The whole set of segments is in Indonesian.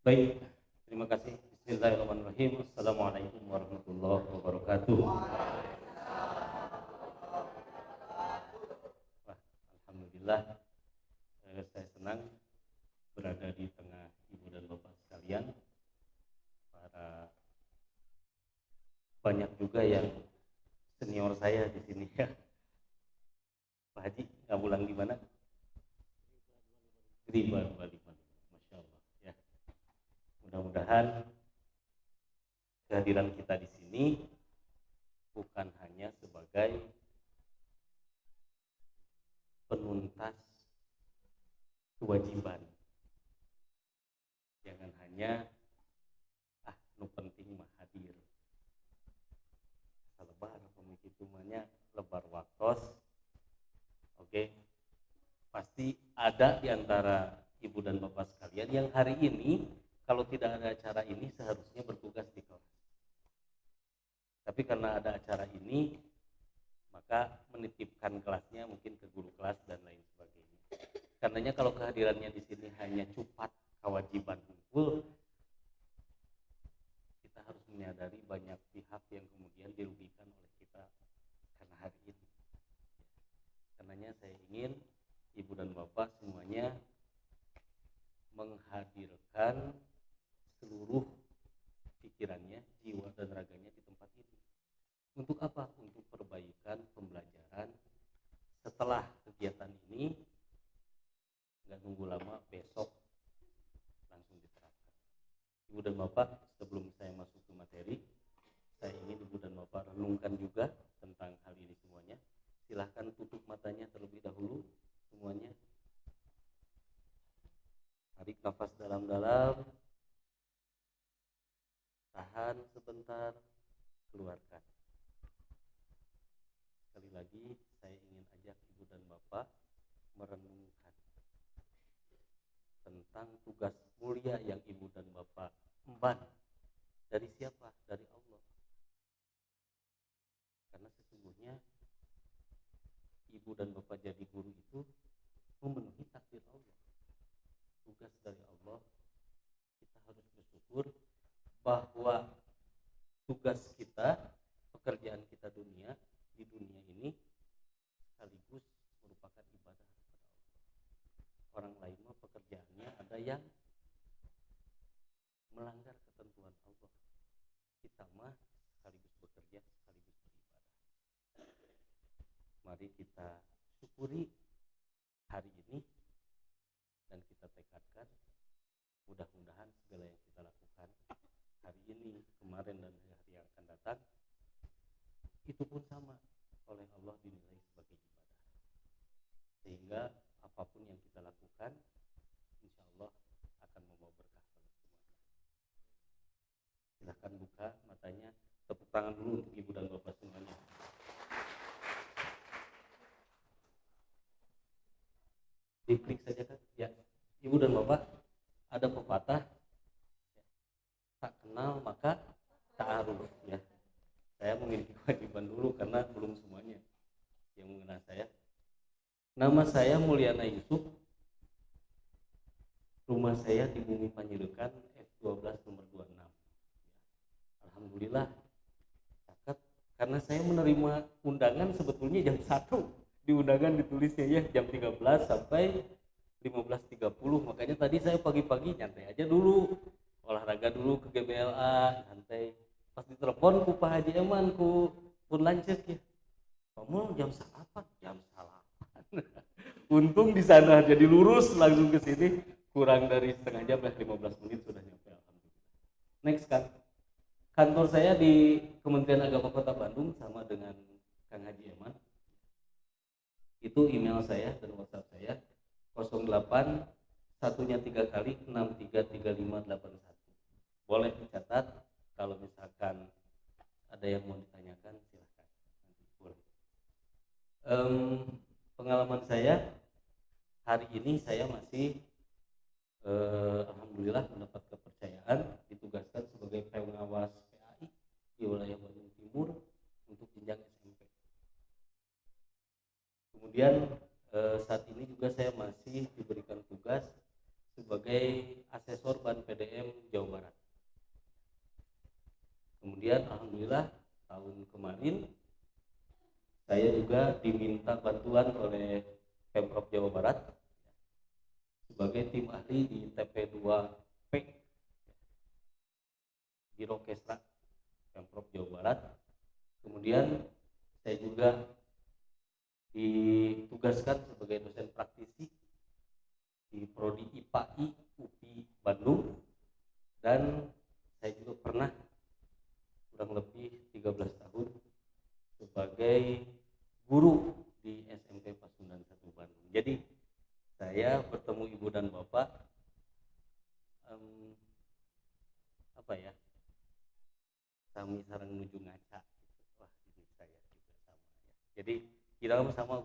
Baik, terima kasih. Bismillahirrahmanirrahim. Assalamualaikum warahmatullahi wabarakatuh. Wah, Alhamdulillah, saya senang berada di tengah ibu dan bapak sekalian. Para banyak juga yang senior saya di sini ya. Pak Haji, nggak pulang di mana? Riba, Bali. Masya Allah. Ya, mudah-mudahan kehadiran kita di sini bukan hanya sebagai penuntas kewajiban. Jangan hanya nu penting mah hadir. Salebar pemikirannya lebar waktos. Oke. Pasti ada di antara ibu dan bapak sekalian yang hari ini kalau tidak ada acara ini seharusnya bertugas di kelas. Tapi karena ada acara ini, maka menitipkan kelasnya mungkin ke guru kelas dan lain sebagainya. Karenanya kalau kehadirannya di sini hanya cupat kewajiban unggul, kita harus menyadari banyak pihak yang kemudian dirugikan oleh kita karena hari ini. Karenanya saya ingin ibu dan bapak semuanya menghadirkan seluruh pikirannya, jiwa dan raganya di tempat ini. Untuk apa? Untuk perbaikan pembelajaran setelah kegiatan ini, nggak nunggu lama, besok langsung diterapkan. Ibu dan bapak, sebelum saya masuk ke materi, saya ingin ibu dan bapak renungkan juga tentang hal ini semuanya. Silahkan tutup matanya terlebih dahulu semuanya. Tarik nafas dalam-dalam, tahan sebentar, keluarkan. Sekali lagi saya ingin ajak ibu dan bapak merenungkan tentang tugas mulia yang ibu dan bapak emban. Dari siapa? Dari Allah. Karena sesungguhnya ibu dan bapak jadi guru itu memenuhi takdir Allah. Tugas dari Allah, kita harus bersyukur bahwa tugas kita, pekerjaan kita di dunia ini sekaligus merupakan ibadah kepada Allah. Orang lain mah pekerjaannya ada yang melanggar ketentuan Allah. Kita mah sekaligus bekerja, sekaligus beribadah. Mari kita syukuri hari ini dan kita tekadkan mudah-mudahan segala yang kita lakukan hari ini, kemarin dan hari yang akan datang itu pun sama oleh Allah dinilai sebagai ibadah. Sehingga apapun yang kita lakukan insya Allah akan membawa berkah bagi semuanya. Silahkan buka matanya, tepuk tangan dulu untuk ibu dan bapak semuanya. Diklik saja kan ya. Ibu dan bapak, ada pepatah tak kenal maka ta'aruf ya. Saya memiliki kewajiban dulu karena belum semuanya yang mengenal saya. Nama saya Mulyana Yusuf. Rumah saya di Bumi Panjulukan F12 nomor 26. Alhamdulillah cakep karena saya menerima undangan sebetulnya jam 1. Di undangan ditulisnya ya jam 13 sampai 15.30. Makanya tadi saya pagi-pagi nyantai aja dulu. Olahraga dulu ke GBLA, santai. Pas ditelepon ku Pak Haji Eman ku pun lancet ya. Kamu jam apa? Jam salah. Untung di sana jadi lurus langsung ke sini, kurang dari setengah jam ya, 15 menit sudah nyampe. Alhamdulillah. Next kan, kantor saya di Kementerian Agama Kota Bandung sama dengan Kang Haji Eman. Itu email saya dan WhatsApp saya 08 satunya 3 kali 633581. Boleh dicatat kalau misalkan ada yang mau ditanyakan silahkan. Nanti boleh. Pengalaman saya hari ini saya masih alhamdulillah mendapat kepercayaan ditugaskan sebagai pengawas PAI di wilayah Bandung Timur untuk jenjang SMP. Kemudian saat ini juga saya masih diberikan tugas sebagai asesor Ban PDM Jawa Barat. Kemudian alhamdulillah tahun kemarin saya juga diminta bantuan oleh Pemprov Jawa Barat sebagai tim ahli di TP2P di Rokestra Pemprov Jawa Barat. Kemudian saya juga ditugaskan sebagai dosen praktisi di Prodi IPAI UPI Bandung, dan saya juga pernah kurang lebih 13 tahun sebagai guru di SMP Pasundan 1 Bandung. Jadi saya bertemu ibu dan bapak sami sarang nuju ngaca. Wah, ini saya juga sama ya. Jadi kita sama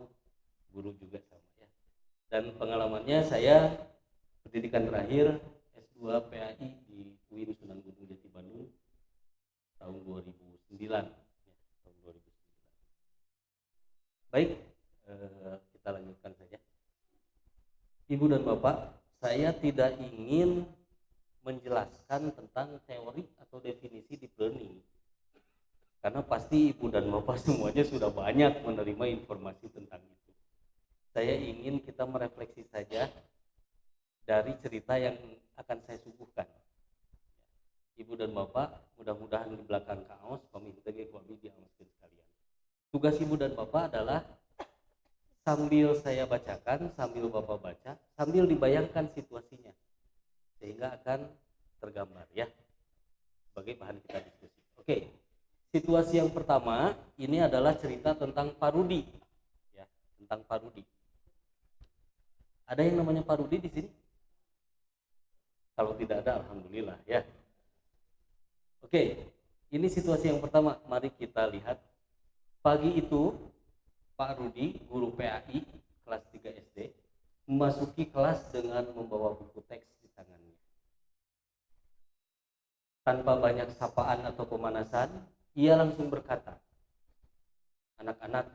guru juga sama ya. Dan pengalamannya saya pendidikan terakhir S2 PAI di UIN Sunan Gunung Jati Bandung tahun 2009 ya, tahun 2009. Baik, kita lanjutkan saja. Ibu dan Bapak, saya tidak ingin menjelaskan tentang teori atau definisi deep learning, karena pasti Ibu dan Bapak semuanya sudah banyak menerima informasi tentang itu. Saya ingin kita merefleksi saja dari cerita yang akan saya suguhkan. Ibu dan Bapak, mudah-mudahan di belakang kaos peminta kami diamaskan sekalian. Tugas Ibu dan Bapak adalah sambil saya bacakan, sambil Bapak baca, sambil dibayangkan situasinya, sehingga akan tergambar ya sebagai bahan kita diskusi. Oke, situasi yang pertama ini adalah cerita tentang Pak Rudi ya, tentang Pak Rudi. Ada yang namanya Pak Rudi di sini? Kalau tidak ada, alhamdulillah ya. Oke, ini situasi yang pertama. Mari kita lihat. Pagi itu Pak Rudi, guru PAI kelas 3 SD, memasuki kelas dengan membawa buku teks di tangannya. Tanpa banyak sapaan atau pemanasan, ia langsung berkata, "Anak-anak,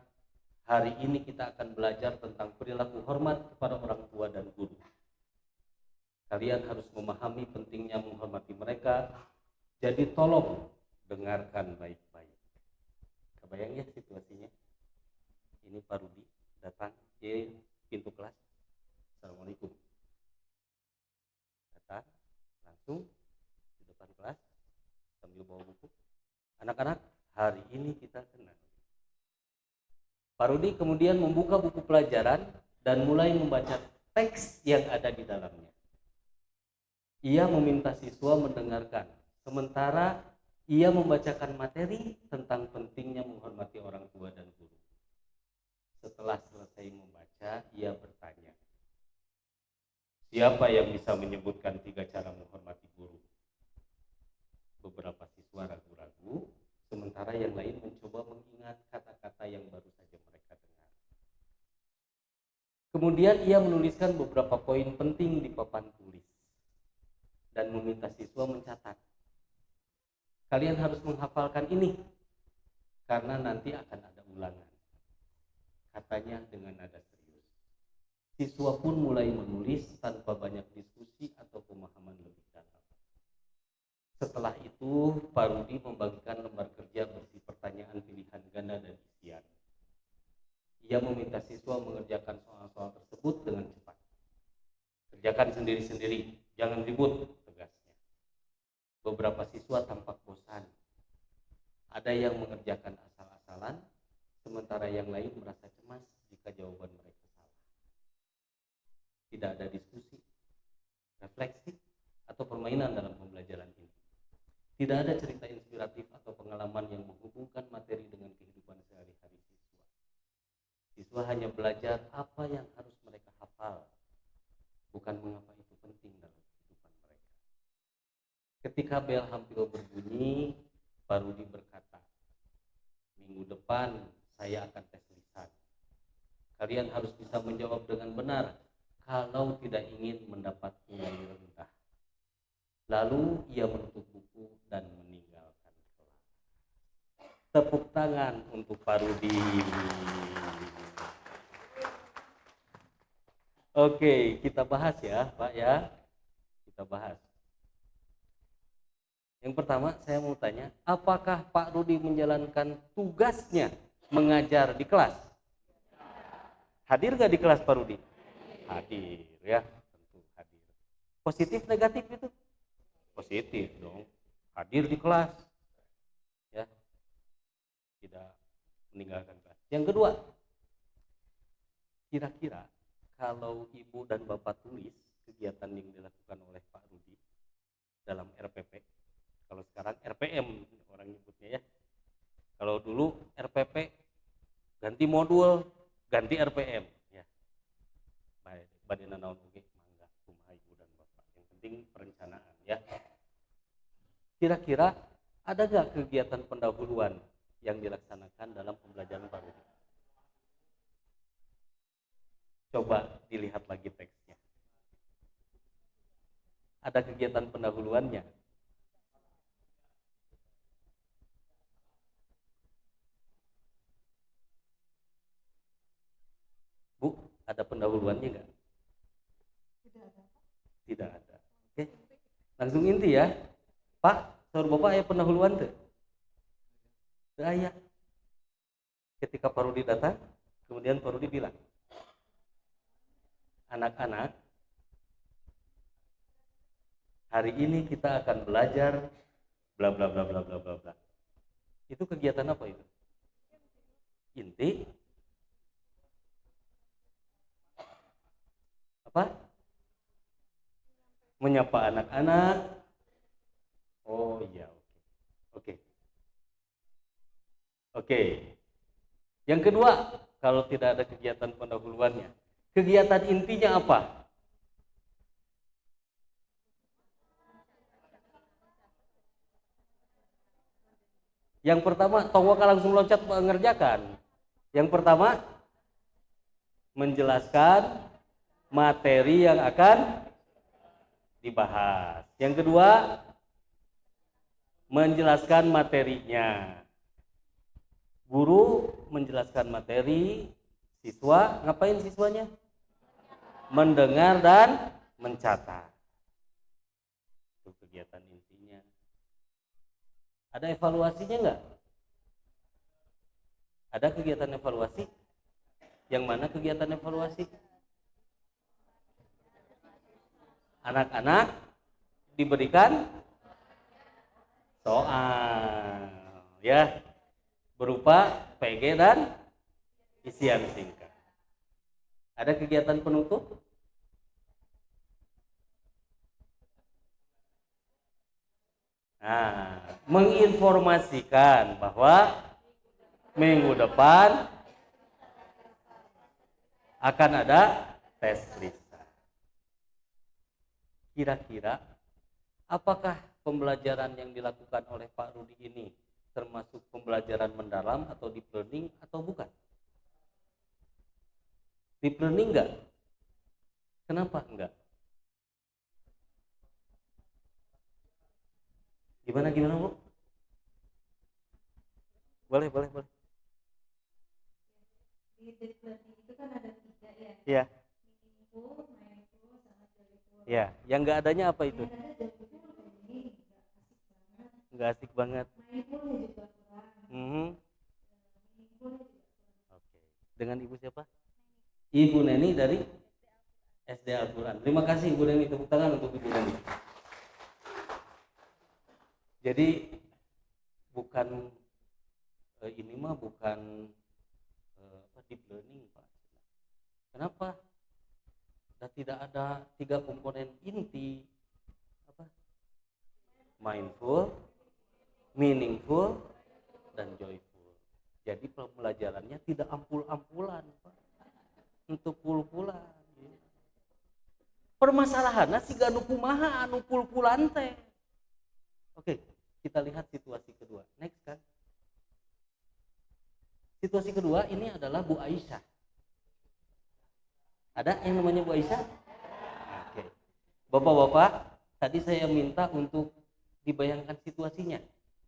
hari ini kita akan belajar tentang perilaku hormat kepada orang tua dan guru. Kalian harus memahami pentingnya menghormati mereka, jadi tolong dengarkan baik-baik." Kebayang ya situasinya? Ini Pak Rudi datang di pintu kelas. Assalamualaikum. Datang langsung di depan kelas sambil bawa buku. "Anak-anak, hari ini kita kenal." Pak Rudi kemudian membuka buku pelajaran dan mulai membaca teks yang ada di dalamnya. Ia meminta siswa mendengarkan, sementara ia membacakan materi tentang pentingnya menghormati orang tua dan guru. Setelah selesai membaca, ia bertanya, "Siapa yang bisa menyebutkan 3 cara menghormati guru?" Beberapa siswa ragu-ragu, sementara yang lain mencoba mengingat kata-kata yang baru saja mereka dengar. Kemudian ia menuliskan beberapa poin penting di papan tulis dan meminta siswa mencatat. "Kalian harus menghafalkan ini, karena nanti akan ada ulangan," katanya dengan nada serius. Siswa pun mulai menulis tanpa banyak diskusi atau pemahaman lebih dalam. Setelah itu, Pak Rudi membagikan lembar kerja berisi pertanyaan pilihan ganda dan isian. Ia meminta siswa mengerjakan soal-soal tersebut dengan cepat. "Kerjakan sendiri-sendiri, jangan ribut," tegasnya. Beberapa siswa tampak bosan. Ada yang mengerjakan asal-asalan, sementara yang lain merasa cemas jika jawaban mereka salah. Tidak ada diskusi, refleksi, atau permainan dalam pembelajaran ini. Tidak ada cerita inspiratif atau pengalaman yang menghubungkan materi dengan kehidupan sehari-hari siswa. Siswa hanya belajar apa yang harus mereka hafal, bukan mengapa itu penting dalam kehidupan mereka. Ketika bel hampir berbunyi, Pak Rudi berkata, "Minggu depan saya akan tes lisan. Kalian harus bisa menjawab dengan benar kalau tidak ingin mendapat nilai rendah." Lalu ia menutup buku dan meninggalkan kelas. Tepuk tangan untuk Pak Rudi. Oke, kita bahas ya Pak ya. kita bahas. Yang pertama saya mau tanya, apakah Pak Rudi menjalankan tugasnya mengajar di kelas? Hadir gak di kelas Pak Rudi? Hadir ya, tentu hadir. Positif negatif itu? Positif dong. Hadir di kelas. Ya. Tidak meninggalkan kelas. Yang kedua, kira-kira kalau Ibu dan Bapak tulis kegiatan yang dilakukan oleh Pak Rudi dalam RPP, kalau sekarang RPM orang nyebutnya ya. Kalau dulu RPP ganti modul, ganti RPM ya. Baik, badina naon oge mangga kumaha Ibu dan Bapak. Yang penting perencanaan ya. Kira-kira ada gak kegiatan pendahuluan yang dilaksanakan dalam pembelajaran Pak Rudi? Coba dilihat lagi teksnya. Ada kegiatan pendahuluannya. Bu, ada pendahuluannya enggak? Tidak ada. Oke. Langsung inti ya. Pak, saur Bapak aya pendahuluan teu? Teu aya. Ketika Pak Rudi datang, kemudian Pak Rudi bilang, anak-anak, hari ini kita akan belajar bla bla bla bla bla bla bla. Itu kegiatan apa itu? Inti apa? Menyapa anak-anak. Oh iya, oke. Oke. Yang kedua, kalau tidak ada kegiatan pendahuluannya, kegiatan intinya apa? Yang pertama, tongwaka langsung loncat mengerjakan. Yang pertama, menjelaskan materi yang akan dibahas. Yang kedua, menjelaskan materinya. Guru menjelaskan materi, siswa ngapain siswanya? Mendengar dan mencatat. Itu kegiatan intinya. Ada evaluasinya enggak? Ada kegiatan evaluasi? Yang mana kegiatan evaluasi? Anak-anak diberikan soal ya berupa PG dan isian singkat. Ada kegiatan penutup? Nah, menginformasikan bahwa minggu depan akan ada tes lisan. Kira-kira apakah pembelajaran yang dilakukan oleh Pak Rudi ini termasuk pembelajaran mendalam atau deep learning atau bukan? Deep learning enggak? Kenapa enggak? Gimana Bu? Boleh. Di deep learning itu kan ada 3 ya. Iya. Meaningful, mindful, sama joyful. Iya, yang enggak adanya apa itu? Yang ada joyful ini Enggak asik banget. Mindfulnya juga kurang. Oke. Meaningfulnya juga kurang. Dengan Ibu siapa? Ibu Neni dari SD Al-Quran. Terima kasih Ibu Neni, tepuk tangan untuk Ibu Neni. Jadi bukan ini mah bukan deep learning Pak. Kenapa? Dan tidak ada 3 komponen inti apa? Mindful, meaningful, dan joyful. Jadi pembelajarannya tidak ampul-ampulan Pak. Untuk pul-pulan. Permasalahannya siga anu kumaha anu pul-pulan teh. Oke, kita lihat situasi kedua. Next kan. Situasi kedua ini adalah Bu Aisyah. Ada yang namanya Bu Aisyah? Oke. Bapak-bapak, tadi saya minta untuk dibayangkan situasinya.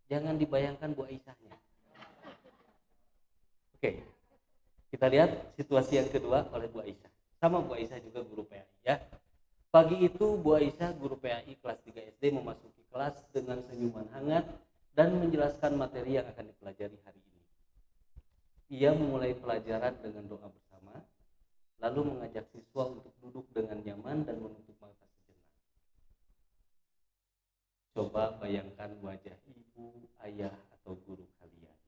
Jangan dibayangkan Bu Aisyahnya. Oke. Kita lihat situasi yang kedua oleh Bu Aisyah. Sama Bu Aisyah juga guru PAI ya. Pagi itu Bu Aisyah, guru PAI kelas 3 SD, memasuki kelas dengan senyuman hangat dan menjelaskan materi yang akan dipelajari hari ini. Ia memulai pelajaran dengan doa bersama, lalu mengajak siswa untuk duduk dengan nyaman dan menutup mata sejenak. Coba bayangkan wajah ibu, ayah, atau guru kalian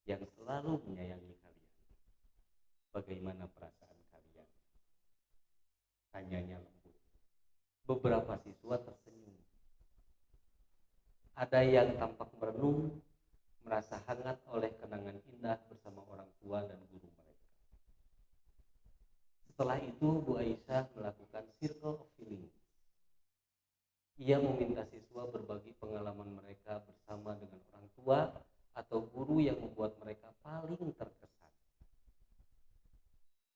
yang selalu menyayangi kalian. Bagaimana perasaan kalian? Tanyanya lembut. Beberapa siswa tersenyum. Ada yang tampak merenung, merasa hangat oleh kenangan indah bersama orang tua dan guru mereka. Setelah itu Bu Aisyah melakukan circle of feeling. Ia meminta siswa berbagi pengalaman mereka bersama dengan orang tua atau guru yang membuat mereka paling terkesan.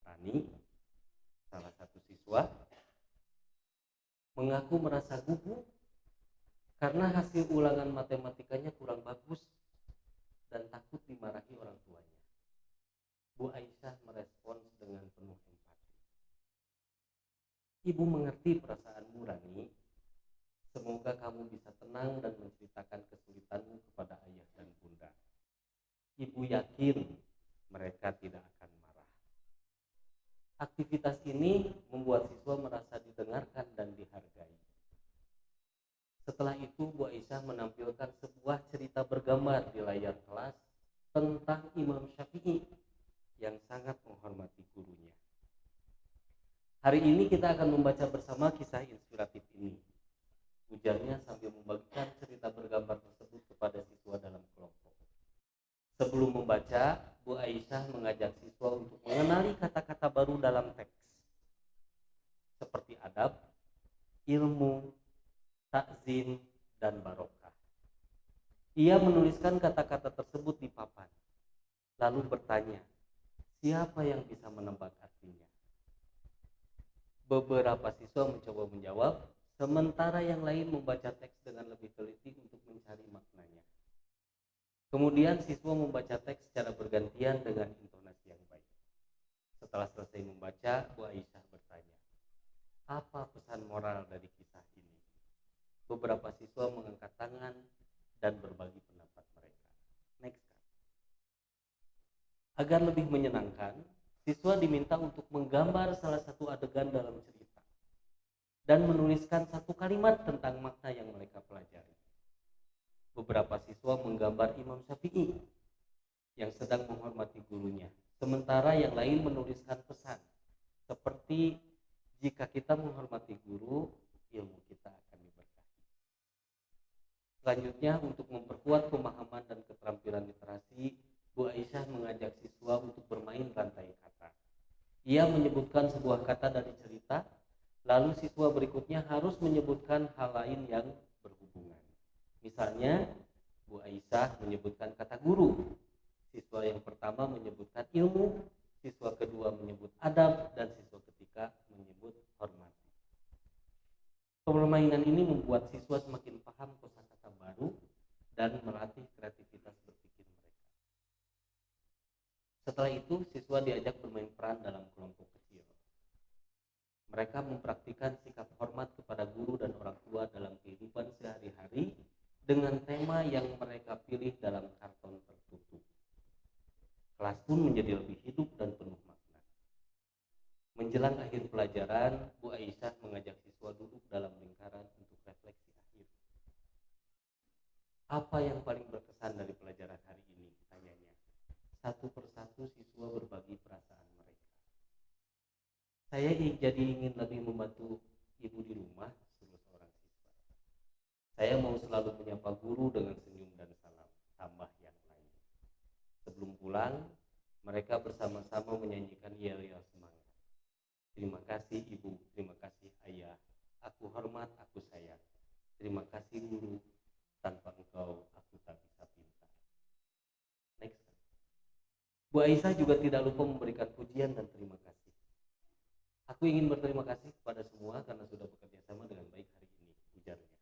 Rani, salah satu siswa, mengaku merasa gugup karena hasil ulangan matematikanya kurang bagus dan takut dimarahi orang tuanya. Bu Aisyah merespons dengan penuh empati. Ibu mengerti perasaanmu, Rani. Semoga kamu bisa tenang dan menceritakan kesulitanmu kepada ayah dan bunda. Ibu yakin mereka tidak akan marah. Aktivitas ini membuat siswa merasa didengarkan dan dihargai. Setelah itu Bu Aisyah menampilkan sebuah cerita bergambar di layar kelas tentang Imam Syafi'i yang sangat menghormati gurunya. Hari ini kita akan membaca bersama kisah inspiratif ini, ujarnya sambil membagikan cerita bergambar tersebut kepada siswa dalam kelompok. Sebelum membaca, Bu Aisyah mengajak siswa untuk mengenali kata-kata baru dalam teks, seperti adab, ilmu, takzim, dan barokah. Ia menuliskan kata-kata tersebut di papan, lalu bertanya, siapa yang bisa menebak artinya? Beberapa siswa mencoba menjawab, sementara yang lain membaca teks dengan lebih teliti untuk mencari maknanya. Kemudian siswa membaca teks secara bergantian dengan intonasi yang baik. Setelah selesai membaca, Bu Aisyah bertanya, apa pesan moral dari kisah ini? Beberapa siswa mengangkat tangan dan berbagi pendapat mereka. Next. Agar lebih menyenangkan, siswa diminta untuk menggambar salah satu adegan dalam cerita dan menuliskan satu kalimat tentang makna yang mereka pelajari. Beberapa siswa menggambar Imam Syafi'i yang sedang menghormati gurunya, sementara yang lain menuliskan pesan seperti, jika kita menghormati guru, ilmu kita akan diberkahi. Selanjutnya, untuk memperkuat pemahaman dan keterampilan literasi, Bu Aisyah mengajak siswa untuk bermain rantai kata. Ia menyebutkan sebuah kata dari cerita, lalu siswa berikutnya harus menyebutkan hal lain yang berhubungan. Misalnya, Bu Aisyah menyebutkan kata guru, siswa yang pertama menyebutkan ilmu, siswa kedua menyebut adab, dan siswa ketiga menyebut hormati. Permainan ini membuat siswa semakin paham kosakata baru dan melatih kreativitas berpikir mereka. Setelah itu, siswa diajak bermain peran dalam kelompok kecil. Mereka mempraktikkan sikap hormat kepada guru dan orang tua dalam kehidupan sehari-hari dengan tema yang mereka pilih dalam karton tertutup. Kelas pun menjadi lebih hidup dan penuh makna. Menjelang akhir pelajaran, Bu Aisyah mengajak siswa duduk dalam lingkaran untuk refleksi akhir. Apa yang paling berkesan dari pelajaran hari ini? Tanyanya. Satu persatu siswa berbagi perasaan mereka. Saya jadi ingin lebih membantu ibu di rumah, seluruh seorang siswa. Saya mau selalu menyapa guru dengan senyum dan salam, tambah yang lain. Sebelum pulang, mereka bersama-sama menyanyikan yel-yel semangat. Terima kasih ibu, terima kasih ayah, aku hormat, aku sayang. Terima kasih guru, tanpa engkau aku tak bisa pintar. Next. Bu Aisyah juga tidak lupa memberikan pujian dan terima kasih. Aku ingin berterima kasih kepada semua karena sudah bekerja sama dengan baik hari ini, ujarnya.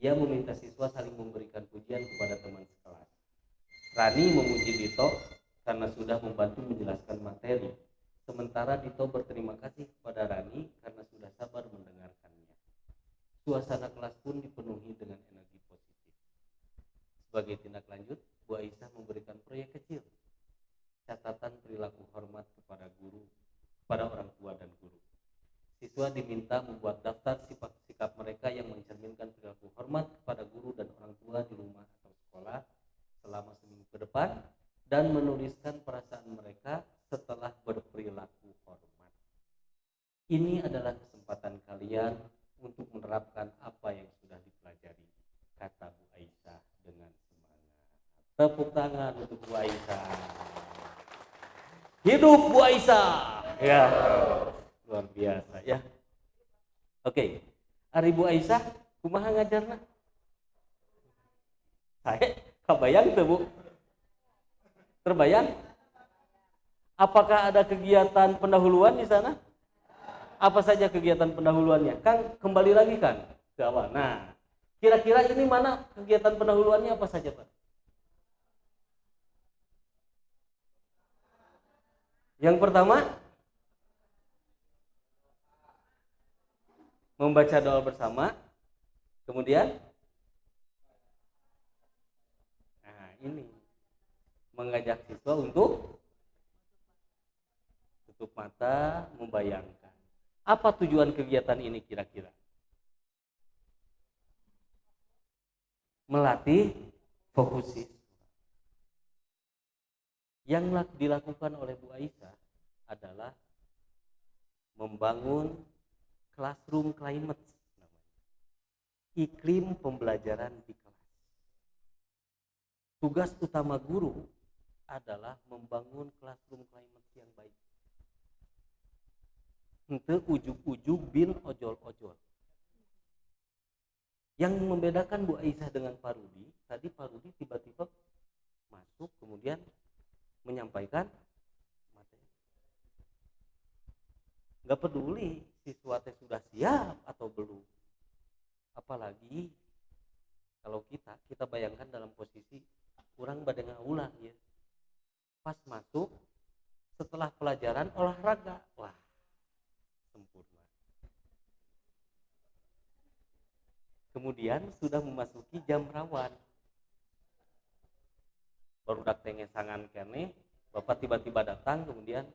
Ia meminta siswa saling memberikan pujian kepada teman sekelas. Rani memuji Dito karena sudah membantu menjelaskan materi, sementara Dito berterima kasih kepada Rani karena sudah sabar Suasana kelas pun dipenuhi dengan energi positif. Sebagai tindak lanjut, Bu Aisyah memberikan proyek kecil, catatan perilaku hormat kepada guru, kepada orang tua dan guru. Siswa diminta membuat daftar sikap mereka yang mencerminkan perilaku hormat kepada guru dan orang tua di rumah atau sekolah selama seminggu ke depan, dan menuliskan perasaan mereka setelah berperilaku hormat. Ini adalah kesempatan kalian untuk menerapkan apa yang sudah dipelajari, kata Bu Aisyah dengan semangat. Tepuk tangan untuk Bu Aisyah. Hidup Bu Aisyah. Ya, luar biasa ya. Oke, Ari Bu Aisyah kumaha ngajarna? Saya kebayang tuh Bu. Terbayang? Apakah ada kegiatan pendahuluan di sana? Apa saja kegiatan pendahuluannya? Kang kembali lagi kan ke awal. Nah, kira-kira ini mana kegiatan pendahuluannya apa saja Pak? Yang pertama, membaca doa bersama. Kemudian, nah ini mengajak siswa untuk tutup mata, membayangkan. Apa tujuan kegiatan ini kira-kira? Melatih fokus siswa. Yang dilakukan oleh Bu Aisyah adalah membangun classroom climate, iklim pembelajaran di kelas. Tugas utama guru adalah membangun classroom climate yang baik. Henteu ujug-ujug bin ojol-ojol. Yang membedakan Bu Aisyah dengan Pak Rudi, tadi Pak Rudi tiba-tiba masuk kemudian menyampaikan materi. Nggak peduli siswa teh sudah siap atau belum. Apalagi kalau kita bayangkan dalam posisi kurang bade ngaulah ya. Pas masuk setelah pelajaran olahraga, wah sempurna. Kemudian sudah memasuki jam rawan. Barudak tengesangan kene, Bapak tiba-tiba datang kemudian,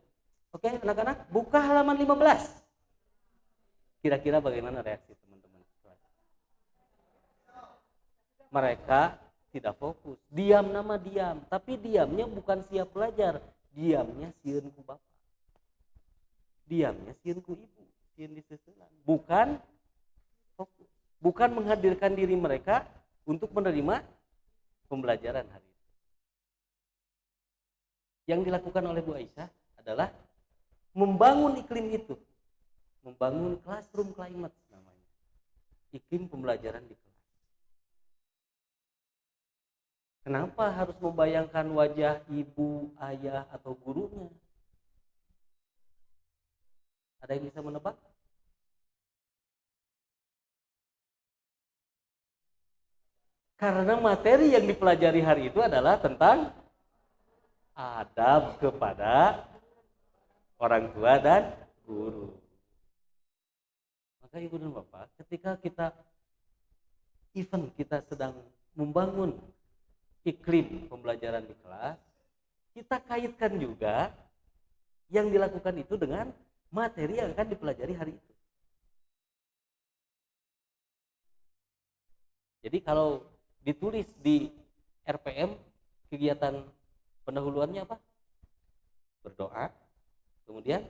oke anak-anak buka halaman 15. Kira-kira bagaimana reaksi teman-teman? Mereka tidak fokus, diam nama diam, tapi diamnya bukan siap belajar, diamnya sieun ku bapak, diamnya sieun ku ibu, sieun diseuselan, bukan fokus, bukan menghadirkan diri mereka untuk menerima pembelajaran hari itu. Yang dilakukan oleh Bu Aisyah adalah membangun iklim itu, membangun classroom climate namanya, iklim pembelajaran di kelas. Kenapa harus membayangkan wajah ibu, ayah, atau gurunya? Ada yang bisa menebak? Karena materi yang dipelajari hari itu adalah tentang adab kepada orang tua dan guru. Maka Ibu dan Bapak, ketika kita sedang membangun iklim pembelajaran di kelas, kita kaitkan juga yang dilakukan itu dengan materi yang akan dipelajari hari itu. Jadi kalau ditulis di RPM, kegiatan pendahuluannya apa? Berdoa, kemudian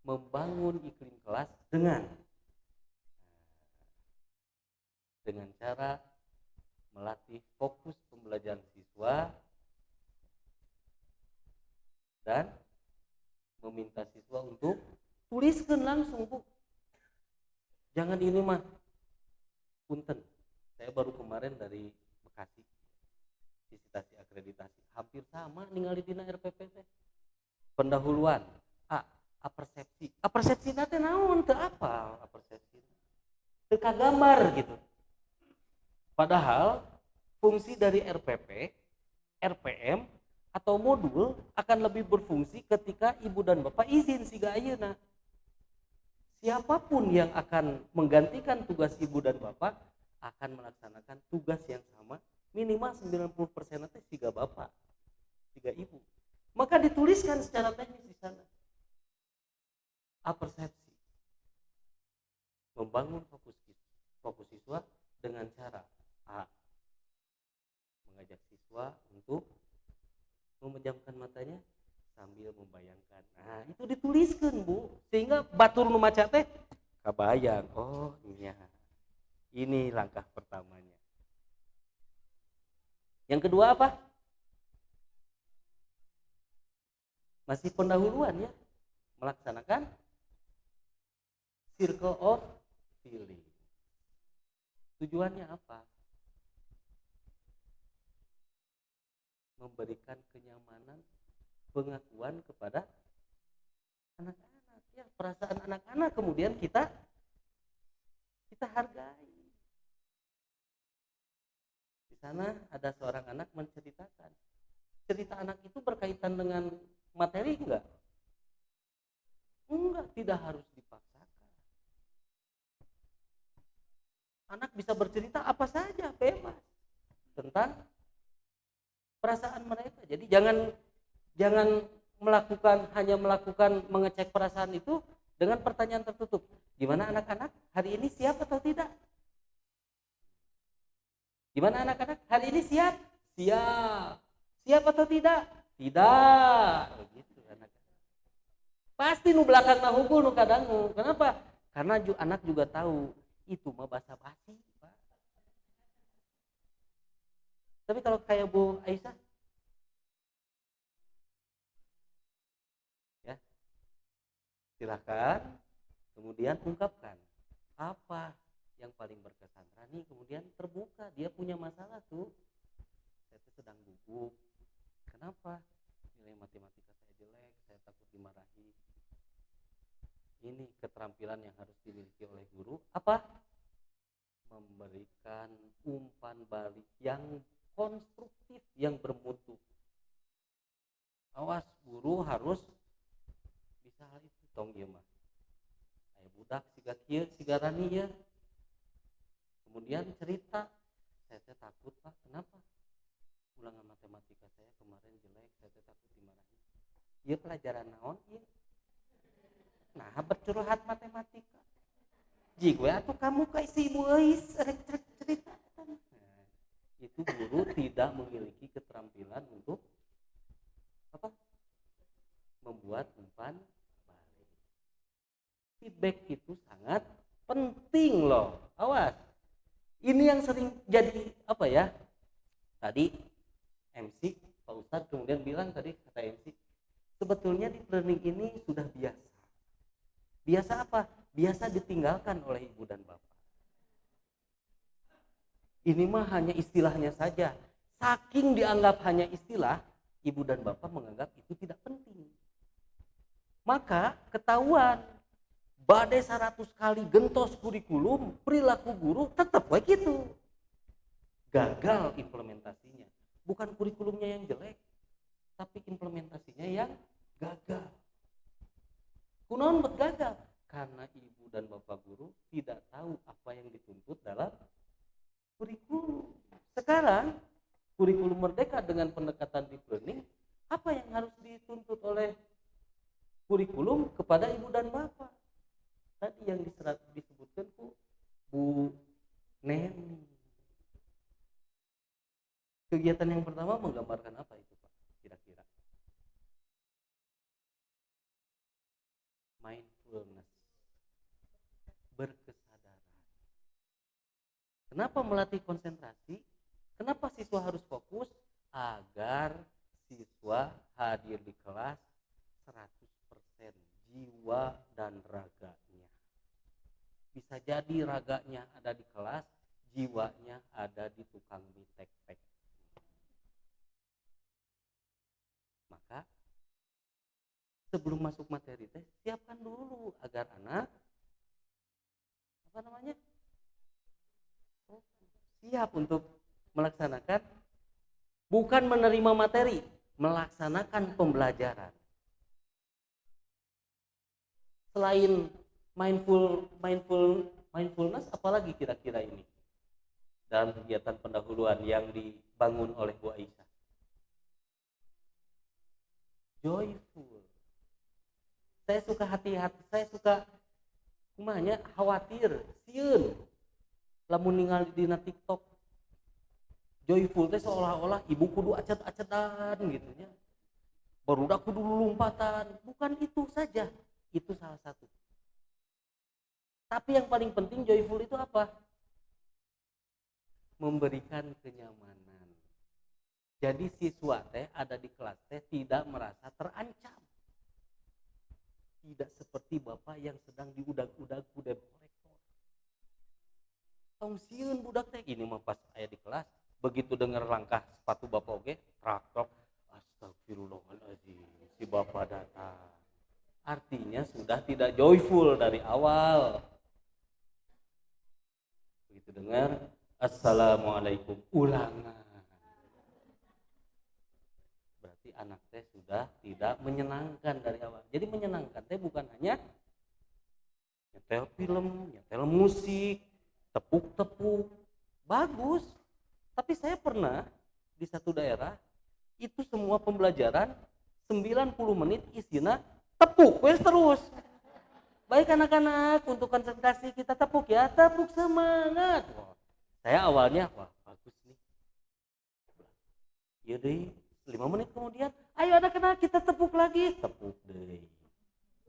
membangun iklim kelas dengan cara melatih fokus pembelajaran siswa dan meminta siswa untuk tuliskan langsung Bu. Jangan ini mah punten. Saya baru kemarin dari Bekasi visitasi akreditasi, hampir sama ningali dina RPP teh. Pendahuluan, apersepsi. Apersepsi teh naon teu apal apersepsi. Teu kagambar gitu. Padahal fungsi dari RPP, RPM atau modul akan lebih berfungsi ketika ibu dan bapak izin siga ayeuna. siapapun yang akan menggantikan tugas ibu dan bapak akan melaksanakan tugas yang sama, minimal 90% nanti tiga bapak, tiga ibu. Maka dituliskan secara teknis di sana. Apersepsi. Membangun fokus siswa dengan cara A. Mengajak siswa untuk memejamkan matanya sambil membayangkan. Nah, itu dituliskan, Bu. Sehingga batur nu maca teh kabayang. Oh, iya. Ini langkah pertamanya. Yang kedua apa? Masih pendahuluan ya. Melaksanakan circle of feeling. Tujuannya apa? Memberikan kenyamanan, pengakuan kepada anak-anak ya, perasaan anak-anak kemudian kita hargai. Di sana ada seorang anak menceritakan, cerita anak itu berkaitan dengan materi enggak, tidak harus dipaksakan. Anak bisa bercerita apa saja, bebas tentang perasaan mereka. Jadi jangan hanya melakukan mengecek perasaan itu dengan pertanyaan tertutup. Gimana anak-anak? Hari ini siap atau tidak? Gimana anak-anak? Hari ini siap? Siap. Siap atau tidak? Tidak. Begitu anak-anak. Pasti nu belakang na hukul nu kadangu. Kenapa? Karena anak juga tahu itu mah basa-basi, Pak. Tapi kalau kayak Bu Aisyah, ya, silakan, kemudian ungkapkan apa yang paling berkesan. Rani kemudian terbuka, dia punya masalah tuh. Saya tuh sedang gugup. Kenapa? Nilai matematika saya jelek, saya takut dimarahi. Ini keterampilan yang harus dimiliki oleh guru. Apa? Memberikan umpan balik yang konstruktif, yang bermutu. Awas, guru harus bisa hal itu. Tong dia mah. Aya budak siga kieu, siga Rani ya. Kemudian cerita, saya takut Pak, kenapa? Ulangan matematika saya kemarin jelek, saya takut dimarahi. Ieu pelajaran naon ieu? Nah, bercurhat matematika. Jig we atuh kamu ka si ibu euy cerita. Nah, itu guru tidak memiliki keterampilan untuk apa? Membuat umpan balik. Feedback itu sangat penting loh. Awas. Ini yang sering jadi apa ya? Tadi MC Pak Ustadz kemudian bilang tadi kata MC, sebetulnya di learning ini sudah biasa. Biasa apa? Biasa ditinggalkan oleh ibu dan bapak. Ini mah hanya istilahnya saja. Saking dianggap hanya istilah, ibu dan bapak menganggap itu tidak penting. Maka ketahuan badai 100 kali gentos kurikulum, perilaku guru tetap kayak gitu. Gagal implementasinya. Bukan kurikulumnya yang jelek, tapi implementasinya yang gagal. Kunaon bet gagal? Karena ibu dan bapak guru tidak tahu apa yang dituntut dalam kurikulum. Sekarang kurikulum merdeka dengan pendekatan deep learning, apa yang harus dituntut oleh kurikulum kepada ibu dan bapak? Tadi yang disebutkan Bu Neni. Kegiatan yang pertama menggambarkan apa itu Pak? Kira-kira mindfulness, berkesadaran. Kenapa melatih konsentrasi? Kenapa siswa harus fokus? Agar siswa hadir di kelas 100% jiwa dan raganya. Bisa jadi raganya ada di kelas, jiwanya ada di tukang mie tek-tek. Maka sebelum masuk materi teh siapkan dulu agar anak siap untuk melaksanakan, bukan menerima materi, melaksanakan pembelajaran. Selain mindfulness apalagi kira-kira ini dalam kegiatan pendahuluan yang dibangun oleh Bu Aisyah. Joyful. Saya suka hati-hati, saya suka kumanya khawatir, sieun lamun ningali dina TikTok. Joyful teh seolah-olah ibu kudu acet-acetan gitu nya. Barudak kudu lompatan, bukan itu saja. Itu salah satu. Tapi yang paling penting joyful itu apa? Memberikan kenyamanan. Jadi siswa teh ada di kelas teh tidak merasa terancam. Tidak seperti bapak yang sedang diudag-udag ku debt collector. Tong sieun budak teh ini mah pas aya di kelas, begitu dengar langkah sepatu bapak oge, trak-trak, astagfirullahaladzim, si bapak datang. Artinya sudah tidak joyful dari awal. Begitu dengar, assalamualaikum, ulangan. Berarti anak teh sudah tidak menyenangkan dari awal. Jadi menyenangkan teh bukan hanya nyetel film, nyetel musik, tepuk-tepuk, bagus. Tapi saya pernah di satu daerah, itu semua pembelajaran 90 menit isinya tepuk, wes terus. Baik anak-anak, untuk konsentrasi kita tepuk ya, tepuk semangat. Wah, saya awalnya, wah bagus nih. Ya deh, 5 menit kemudian, ayo anak-anak kita tepuk lagi. Tepuk deh.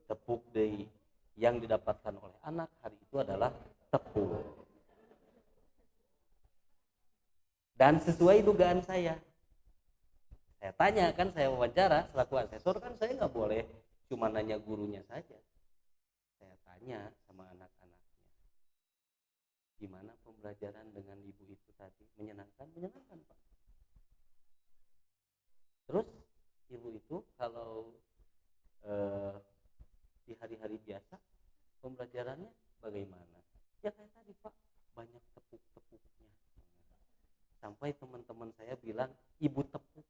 Tepuk deh. Yang didapatkan oleh anak hari itu adalah tepuk. Dan sesuai dugaan saya tanya kan, saya wawancara selaku asesor kan, saya nggak boleh cuma nanya gurunya saja. Saya tanya sama anak-anaknya, gimana pembelajaran dengan ibu itu tadi? Menyenangkan? Menyenangkan Pak. Terus ibu itu kalau di hari-hari biasa pembelajarannya bagaimana? Ya kayak tadi Pak, banyak tepuk-tepuknya. Sampai teman-teman saya bilang, ibu tepuk.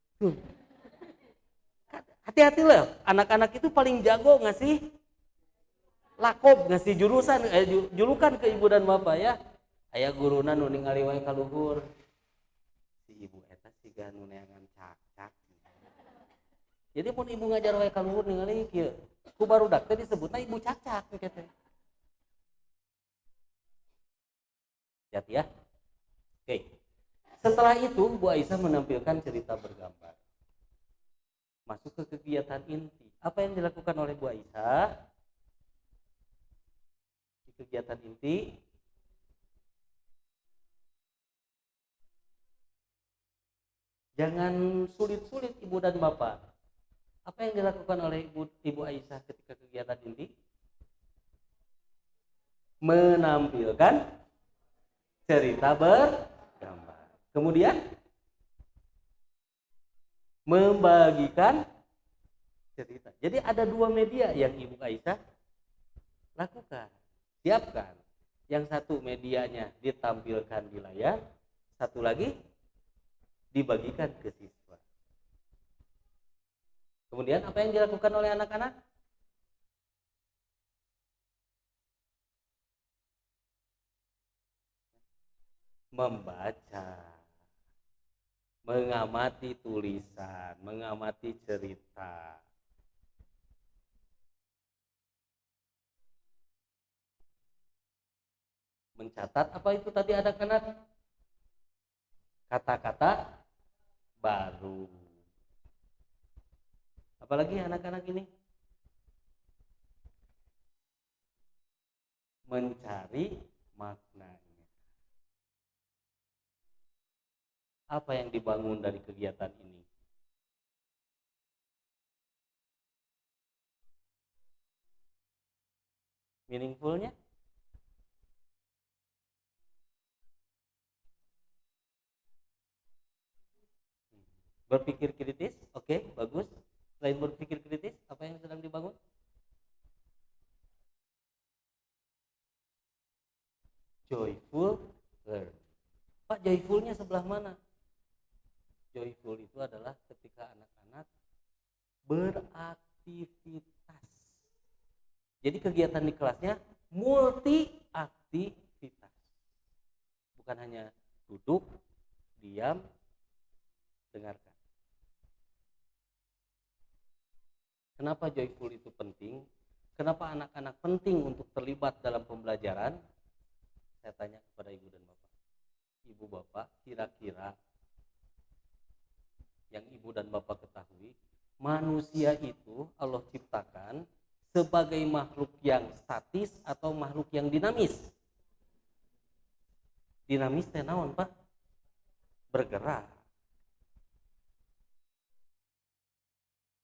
Hati-hati loh, anak-anak itu paling jago ngasih lakob, ngasih julukan ke ibu dan bapak ya. Aya guruna nu ningali wae ka luhur. Si ibu eta siga nu neangan cak-cak. Jadi pun ibu ngajar wae ka luhur ningali kieu. Ku barudak teh disebutna ibu cacak kitu. Hati ya. Oke. Setelah itu Bu Aisyah menampilkan cerita bergambar. Masuk ke kegiatan inti. Apa yang dilakukan oleh Bu Aisyah di kegiatan inti? Jangan sulit-sulit ibu dan bapak. Apa yang dilakukan oleh ibu Aisyah ketika kegiatan inti? Menampilkan cerita bergambar. Kemudian membagikan cerita. Jadi ada 2 media yang ibu Aisyah lakukan, siapkan. Yang satu medianya ditampilkan di layar, satu lagi dibagikan ke siswa. Kemudian apa yang dilakukan oleh anak-anak? Membaca, mengamati tulisan, mengamati cerita. Mencatat apa itu tadi anak-anak? Kata-kata baru. Apalagi anak-anak ini? Mencari maknanya. Apa yang dibangun dari kegiatan ini? Meaningfulnya? Berpikir kritis, oke, bagus. Selain berpikir kritis, apa yang sedang dibangun? Joyful learn. Pak, joyfulnya sebelah mana? Joyful itu adalah ketika anak-anak beraktivitas. Jadi kegiatan di kelasnya multi aktivitas. Bukan hanya duduk, diam, dengarkan. Kenapa joyful itu penting? Kenapa anak-anak penting untuk terlibat dalam pembelajaran? Saya tanya kepada ibu dan bapak. Ibu bapak, kira-kira yang ibu dan bapak ketahui, manusia itu Allah ciptakan sebagai makhluk yang statis atau makhluk yang dinamis? Dinamis teh naon, Pak? Bergerak.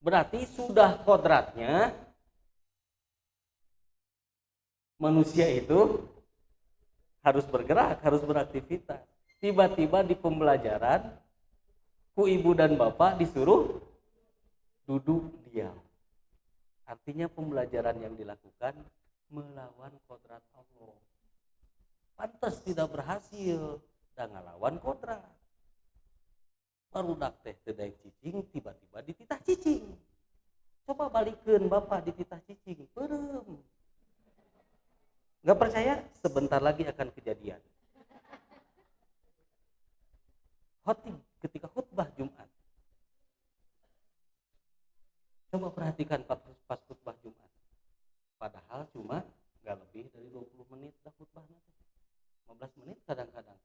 Berarti sudah kodratnya manusia itu harus bergerak, harus beraktivitas. Tiba-tiba di pembelajaran ku ibu dan bapak disuruh duduk diam. Artinya pembelajaran yang dilakukan melawan kodrat Allah. Pantas tidak berhasil dan ngelawan kodrat. Barudak teh teu daek cicing, tiba-tiba dititah cicing. Coba balikeun bapak dititah cicing, peureum. Nggak percaya? Sebentar lagi akan kejadian. Khotib ketika khutbah Jumat. Coba perhatikan pas khutbah Jumat. Padahal cuma nggak lebih dari 20 menit dah khutbah. 15 menit kadang-kadang.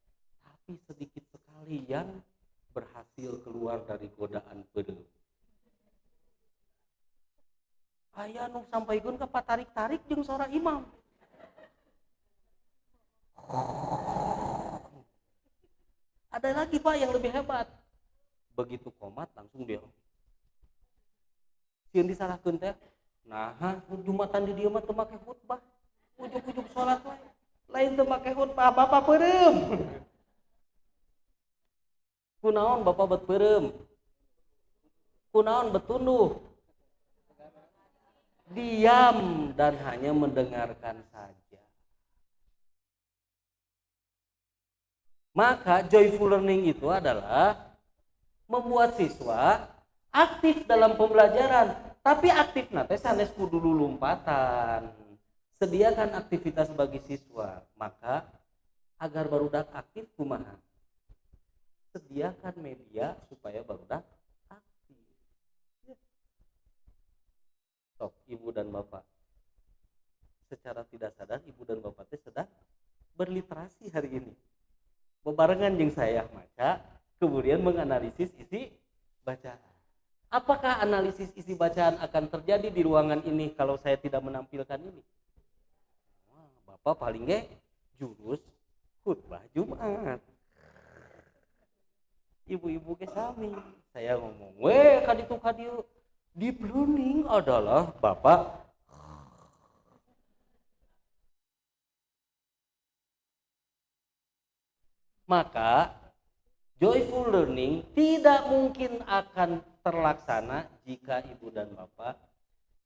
Tapi sedikit sekali yang berhasil keluar dari godaan peureum. Aya nu sampaikeun ka patarik-tarik jeung suara imam. Ada lagi Pak yang lebih hebat. Begitu komat langsung dia. Sieun disalahkeun teh. Nah, Jumatan di dieu mah teu make khutbah. Ujug-ujug salat wae. Lain teu make khutbah, Bapak peureum. Kunaon Bapak bet peureum? Kunaon betunduh? Diam dan hanya mendengarkan saja. Maka joyful learning itu adalah membuat siswa aktif dalam pembelajaran, tapi aktif nate sanes kudu lompatan. Sediakan aktivitas bagi siswa, maka agar barudak aktif kumaha? Sediakan media supaya barudak aktif. Sok ibu dan bapak, secara tidak sadar ibu dan bapak teh sedang berliterasi hari ini. Bebarengan yang saya baca, kemudian menganalisis isi bacaan. Apakah analisis isi bacaan akan terjadi di ruangan ini kalau saya tidak menampilkan ini? Wah, bapak paling nggak jurus khutbah Jumat. Ibu-ibu ke sami, saya ngomong, kaditu kadiu. Deep learning adalah bapak maka joyful learning tidak mungkin akan terlaksana jika ibu dan bapak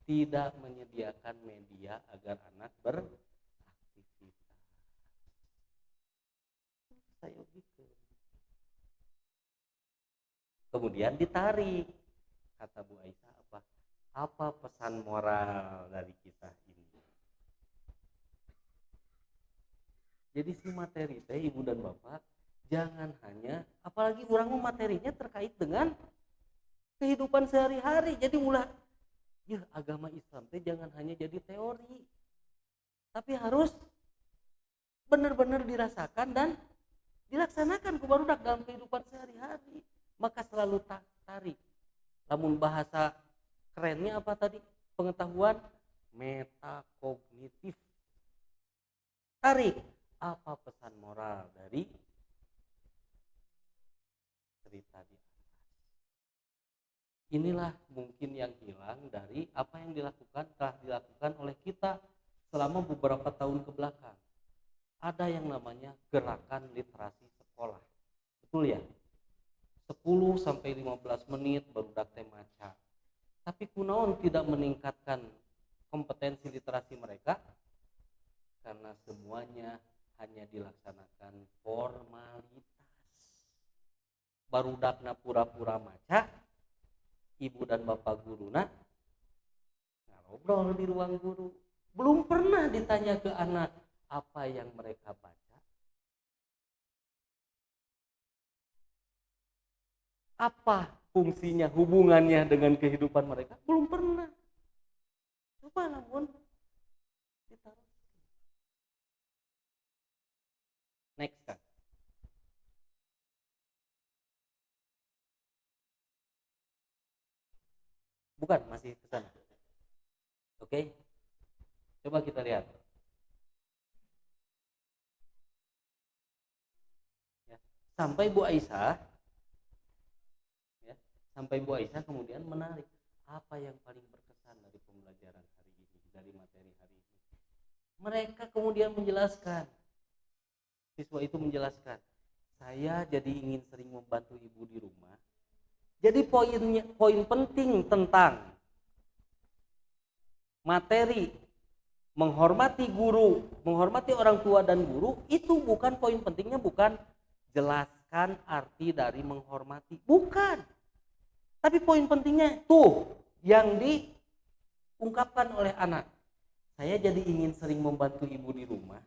tidak menyediakan media agar anak beraktivitas. Saya gitu. Kemudian ditarik, kata Bu Aisyah apa pesan moral dari kisah ini? Jadi si materi teh ibu dan bapak jangan hanya, apalagi orang materinya terkait dengan kehidupan sehari-hari. Jadi ulah, ya agama Islam teh jangan hanya jadi teori, tapi harus benar-benar dirasakan dan dilaksanakan ku barudak dalam kehidupan sehari-hari. Maka selalu tarik. Namun bahasa kerennya apa tadi? Pengetahuan metakognitif. Tarik. Apa pesan moral dari cerita di atas? Inilah mungkin yang hilang dari apa yang telah dilakukan oleh kita selama beberapa tahun ke belakang. Ada yang namanya gerakan literasi sekolah. Betul ya? 10 sampai 15 menit barudak teh maca. Tapi kunaon tidak meningkatkan kompetensi literasi mereka? Karena semuanya hanya dilaksanakan formalitas. Barudakna pura-pura maca, ibu dan bapak guruna ngobrol di ruang guru. Belum pernah ditanya ke anak apa yang mereka baca, apa fungsinya, hubungannya dengan kehidupan mereka, belum pernah. Coba namun ditaruh. Next kan. Bukan, masih ke sana. Oke. Coba kita lihat. Ya. Sampai Bu Aisyah, ya, sampai Bu Aisyah kemudian menarik apa yang paling berkesan dari pembelajaran hari ini, dari materi hari ini. Mereka kemudian menjelaskan, siswa itu menjelaskan, saya jadi ingin sering membantu ibu di rumah. Jadi poin penting tentang materi menghormati guru, menghormati orang tua dan guru, itu bukan poin pentingnya, bukan jelaskan arti dari menghormati, bukan. Tapi poin pentingnya tuh yang diungkapkan oleh anak. Saya jadi ingin sering membantu ibu di rumah.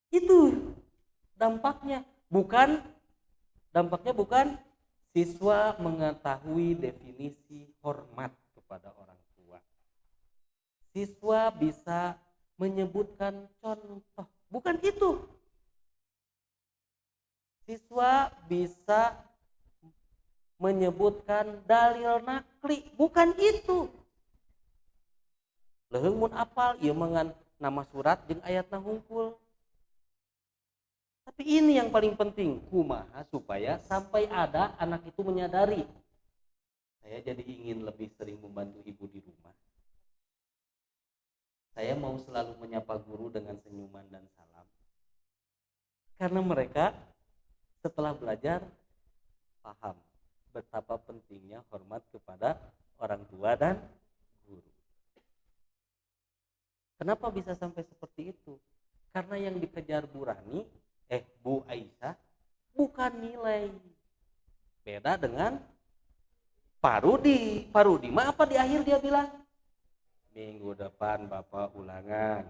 Itu dampaknya bukan siswa mengetahui definisi hormat kepada orang tua. Siswa bisa menyebutkan contoh, bukan itu. Siswa bisa menyebutkan dalil nakli, bukan itu. Leheung mun apal ieu mangan nama surat jeung ayatna hungkul. Tapi ini yang paling penting, kumaha supaya sampai ada anak itu menyadari, saya jadi ingin lebih sering membantu ibu di rumah. Saya mau selalu menyapa guru dengan senyuman dan salam. Karena mereka setelah belajar paham betapa pentingnya hormat kepada orang tua dan guru. Kenapa bisa sampai seperti itu? Karena yang dikejar Bu Aisyah bukan nilai. Beda dengan Pak Rudi. Pak Rudi mah apa di akhir dia bilang? Minggu depan Bapak ulangan.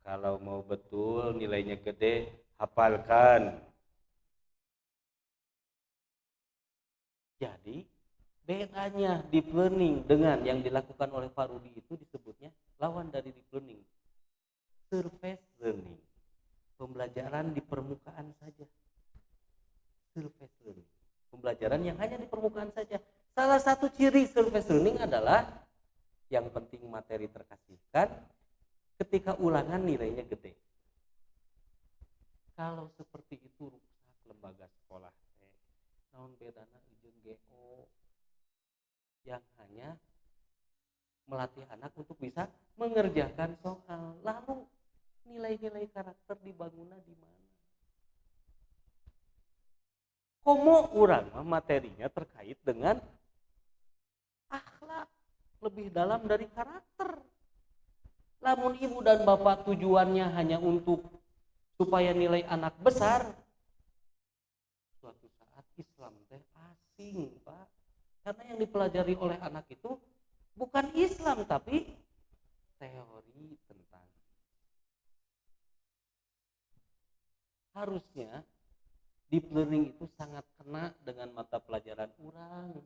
Kalau mau betul nilainya gede, hafalkan. Jadi bedanya deep learning dengan yang dilakukan oleh Pak Rudi itu disebutnya lawan dari deep learning, surface learning, pembelajaran di permukaan saja. Surface learning, pembelajaran yang hanya di permukaan saja. Salah satu ciri surface learning adalah yang penting materi terkasihkan, ketika ulangan nilainya gede. Kalau seperti itu rusak lembaga sekolah. Naon bedana jeung GO yang hanya melatih anak untuk bisa mengerjakan soal. Lalu nilai-nilai karakter dibangunnya di mana? Komo urang materinya terkait dengan akhlak lebih dalam dari karakter. Lamun ibu dan bapak tujuannya hanya untuk supaya nilai anak besar, suatu saat Islam teh asing, Pak. Karena yang dipelajari oleh anak itu bukan Islam tapi teori tentang. Harusnya deep learning itu sangat kena dengan mata pelajaran urang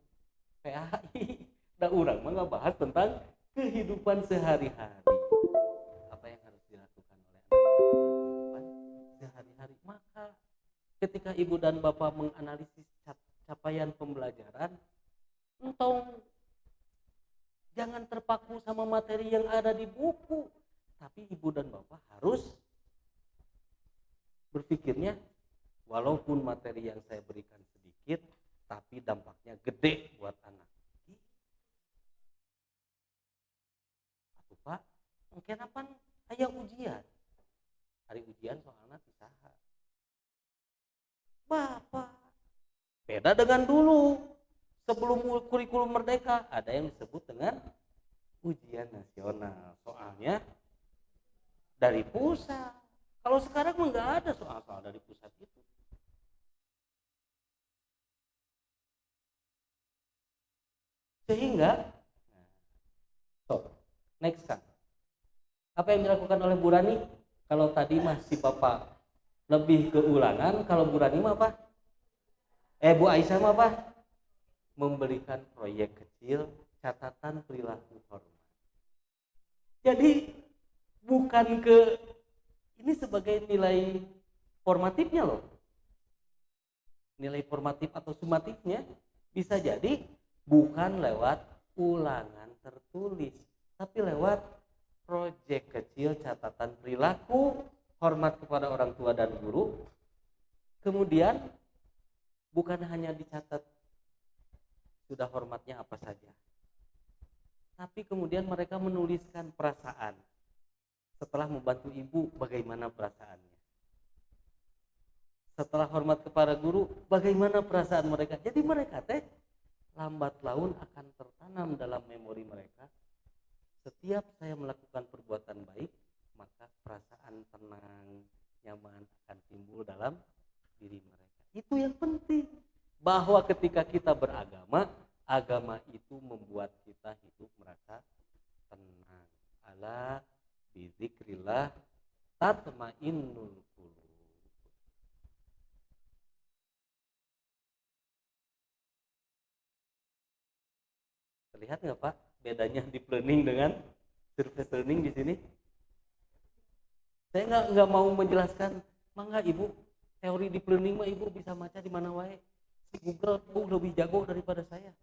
PAI. Da urang mah ngebahas tentang kehidupan sehari-hari. Apa yang harus dilakukan oleh anak kehidupan sehari-hari. Maka ketika ibu dan bapak menganalisis capaian pembelajaran, entong jangan terpaku sama materi yang ada di buku, tapi ibu dan bapak harus berpikirnya, walaupun materi yang saya berikan sedikit, tapi dampaknya gede buat anak. Atuh Pak, mungkin apa aya ujian? Hari ujian soalnya pisaha. Bapak, beda dengan dulu. Sebelum kurikulum merdeka, ada yang disebut dengan ujian nasional. Soalnya dari pusat. Kalau sekarang nggak ada soal-soal dari pusat itu. Sehingga Next kan. Apa yang dilakukan oleh Bu Rani? Kalau tadi masih Bapak lebih ke ulangan, kalau Bu Rani mah apa? Bu Aisyah mah apa? Memberikan proyek kecil catatan perilaku hormat. Jadi bukan ke ini sebagai nilai formatifnya loh. Nilai formatif atau sumatifnya bisa jadi bukan lewat ulangan tertulis, tapi lewat proyek kecil catatan perilaku hormat kepada orang tua dan guru. Kemudian bukan hanya dicatat sudah hormatnya apa saja, tapi kemudian mereka menuliskan perasaan. Setelah membantu ibu, bagaimana perasaannya? Setelah hormat kepada guru, bagaimana perasaan mereka? Jadi mereka lambat laun akan tertanam dalam memori mereka. Setiap saya melakukan perbuatan baik, maka perasaan tenang, nyaman akan timbul dalam diri mereka. Itu yang penting. Bahwa ketika kita beragama, agama itu membuat kita hidup merasa tenang. Ala bizikrillah tatmainnul qulub. Terlihat nggak Pak bedanya deep learning dengan surface learning di sini? Saya nggak mau menjelaskan, mangga ibu teori deep learning mah ibu bisa baca di mana wae. Si Google lebih jago daripada saya.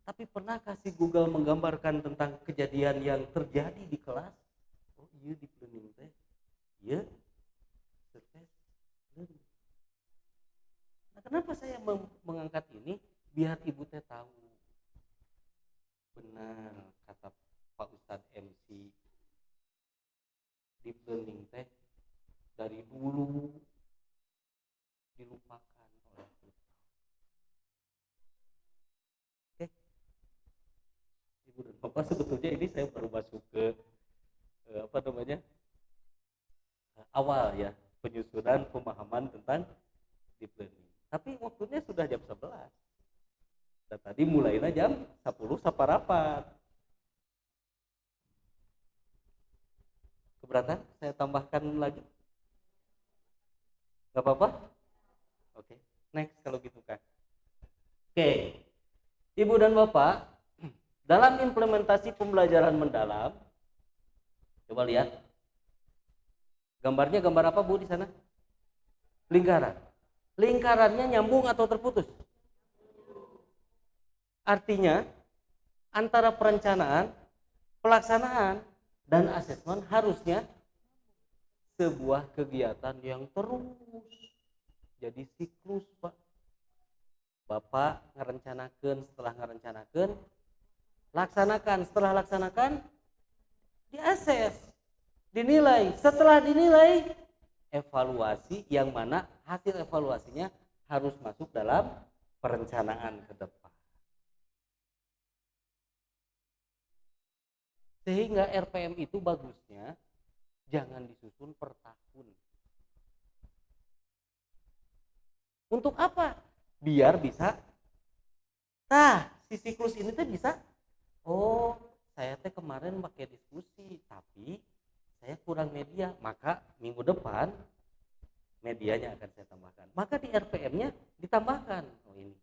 Tapi pernahkah si Google menggambarkan tentang kejadian yang terjadi di kelas? Oh iya deep learning teh, iya surface learning. Nah kenapa saya mengangkat ini? Biar ibu teh tahu. Benar kata Pak Ustadz MC, deep learning teh dari dulu dilupakan oleh kita. Oke, ibu dan bapak, sebetulnya ini saya baru masuk ke awal ya penyusunan pemahaman tentang deep learning. Tapi waktunya sudah jam 11. Dan tadi mulainya jam 10 saparapat. Keberatan saya tambahkan lagi? Gak apa-apa? Oke, next kalau gitu kan. Oke, Ibu dan Bapak, dalam implementasi pembelajaran mendalam, coba lihat. Gambarnya gambar apa Bu di sana? Lingkaran. Lingkarannya nyambung atau terputus? Artinya antara perencanaan, pelaksanaan, dan asesmen harusnya sebuah kegiatan yang terus jadi siklus Pak. Bapak ngerencanakan, setelah ngerencanakan, laksanakan, setelah laksanakan, diakses, dinilai, setelah dinilai, evaluasi, yang mana hasil evaluasinya harus masuk dalam perencanaan ke depan. Sehingga RPM itu bagusnya jangan disusun per tahun. Untuk apa? Biar bisa, si siklus ini tuh bisa, oh saya teh kemarin pakai diskusi, tapi saya kurang media, maka minggu depan medianya akan saya tambahkan. Maka di RPM-nya ditambahkan, oh ini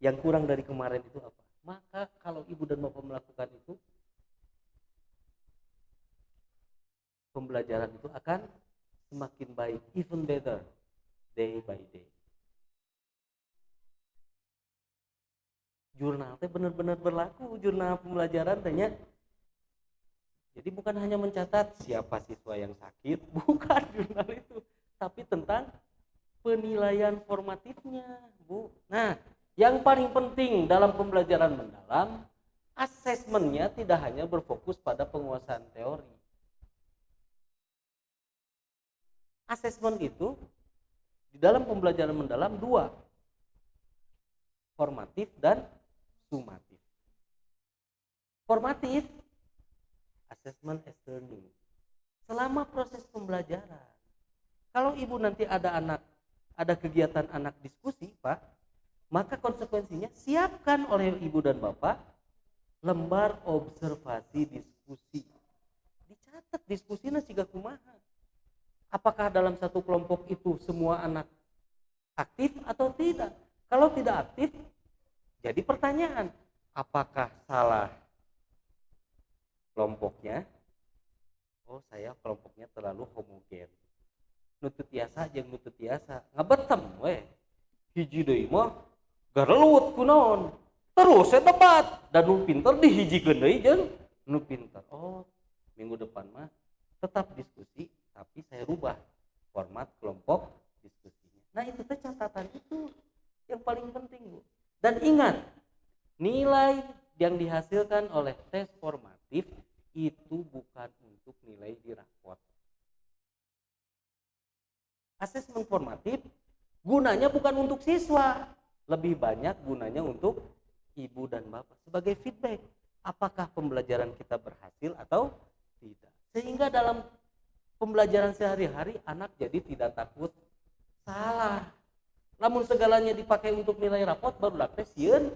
yang kurang dari kemarin itu apa? Maka kalau ibu dan bapak melakukan itu, pembelajaran itu akan semakin baik, even better, day by day. Jurnal teh benar-benar berlaku, jurnal pembelajaran tanya. Jadi bukan hanya mencatat siapa siswa yang sakit, bukan jurnal itu, tapi tentang penilaian formatifnya, Bu. Nah, yang paling penting dalam pembelajaran mendalam, asesmennya tidak hanya berfokus pada penguasaan teori. Asesmen itu di dalam pembelajaran mendalam dua, formatif dan sumatif. Formatif, assessment as learning. Selama proses pembelajaran, kalau ibu nanti ada kegiatan anak diskusi, Pak, maka konsekuensinya siapkan oleh ibu dan bapak lembar observasi diskusi. diskusi. Dicatat diskusinya siga kumaha. Apakah dalam satu kelompok itu semua anak aktif atau tidak? Kalau tidak aktif, jadi pertanyaan, apakah salah kelompoknya? Oh, saya kelompoknya terlalu homogen. Nutut tiasa jeung nutut tiasa ngabetem we. Hiji deui mah garelut kunaon. Terus saya debat dan nu pinter dihijikeun deui jeung nu pinter. Oh, minggu depan mah tetap diskusi tapi saya rubah format kelompok diskusinya. Nah, itu teh catatan itu yang paling penting, Bu. Dan ingat, nilai yang dihasilkan oleh tes formatif itu bukan untuk nilai di rapot. Asesmen formatif gunanya bukan untuk siswa, lebih banyak gunanya untuk ibu dan bapak sebagai feedback. Apakah pembelajaran kita berhasil atau tidak? Sehingga dalam pembelajaran sehari-hari anak jadi tidak takut salah. Namun segalanya dipakai untuk nilai rapot baru tes sieun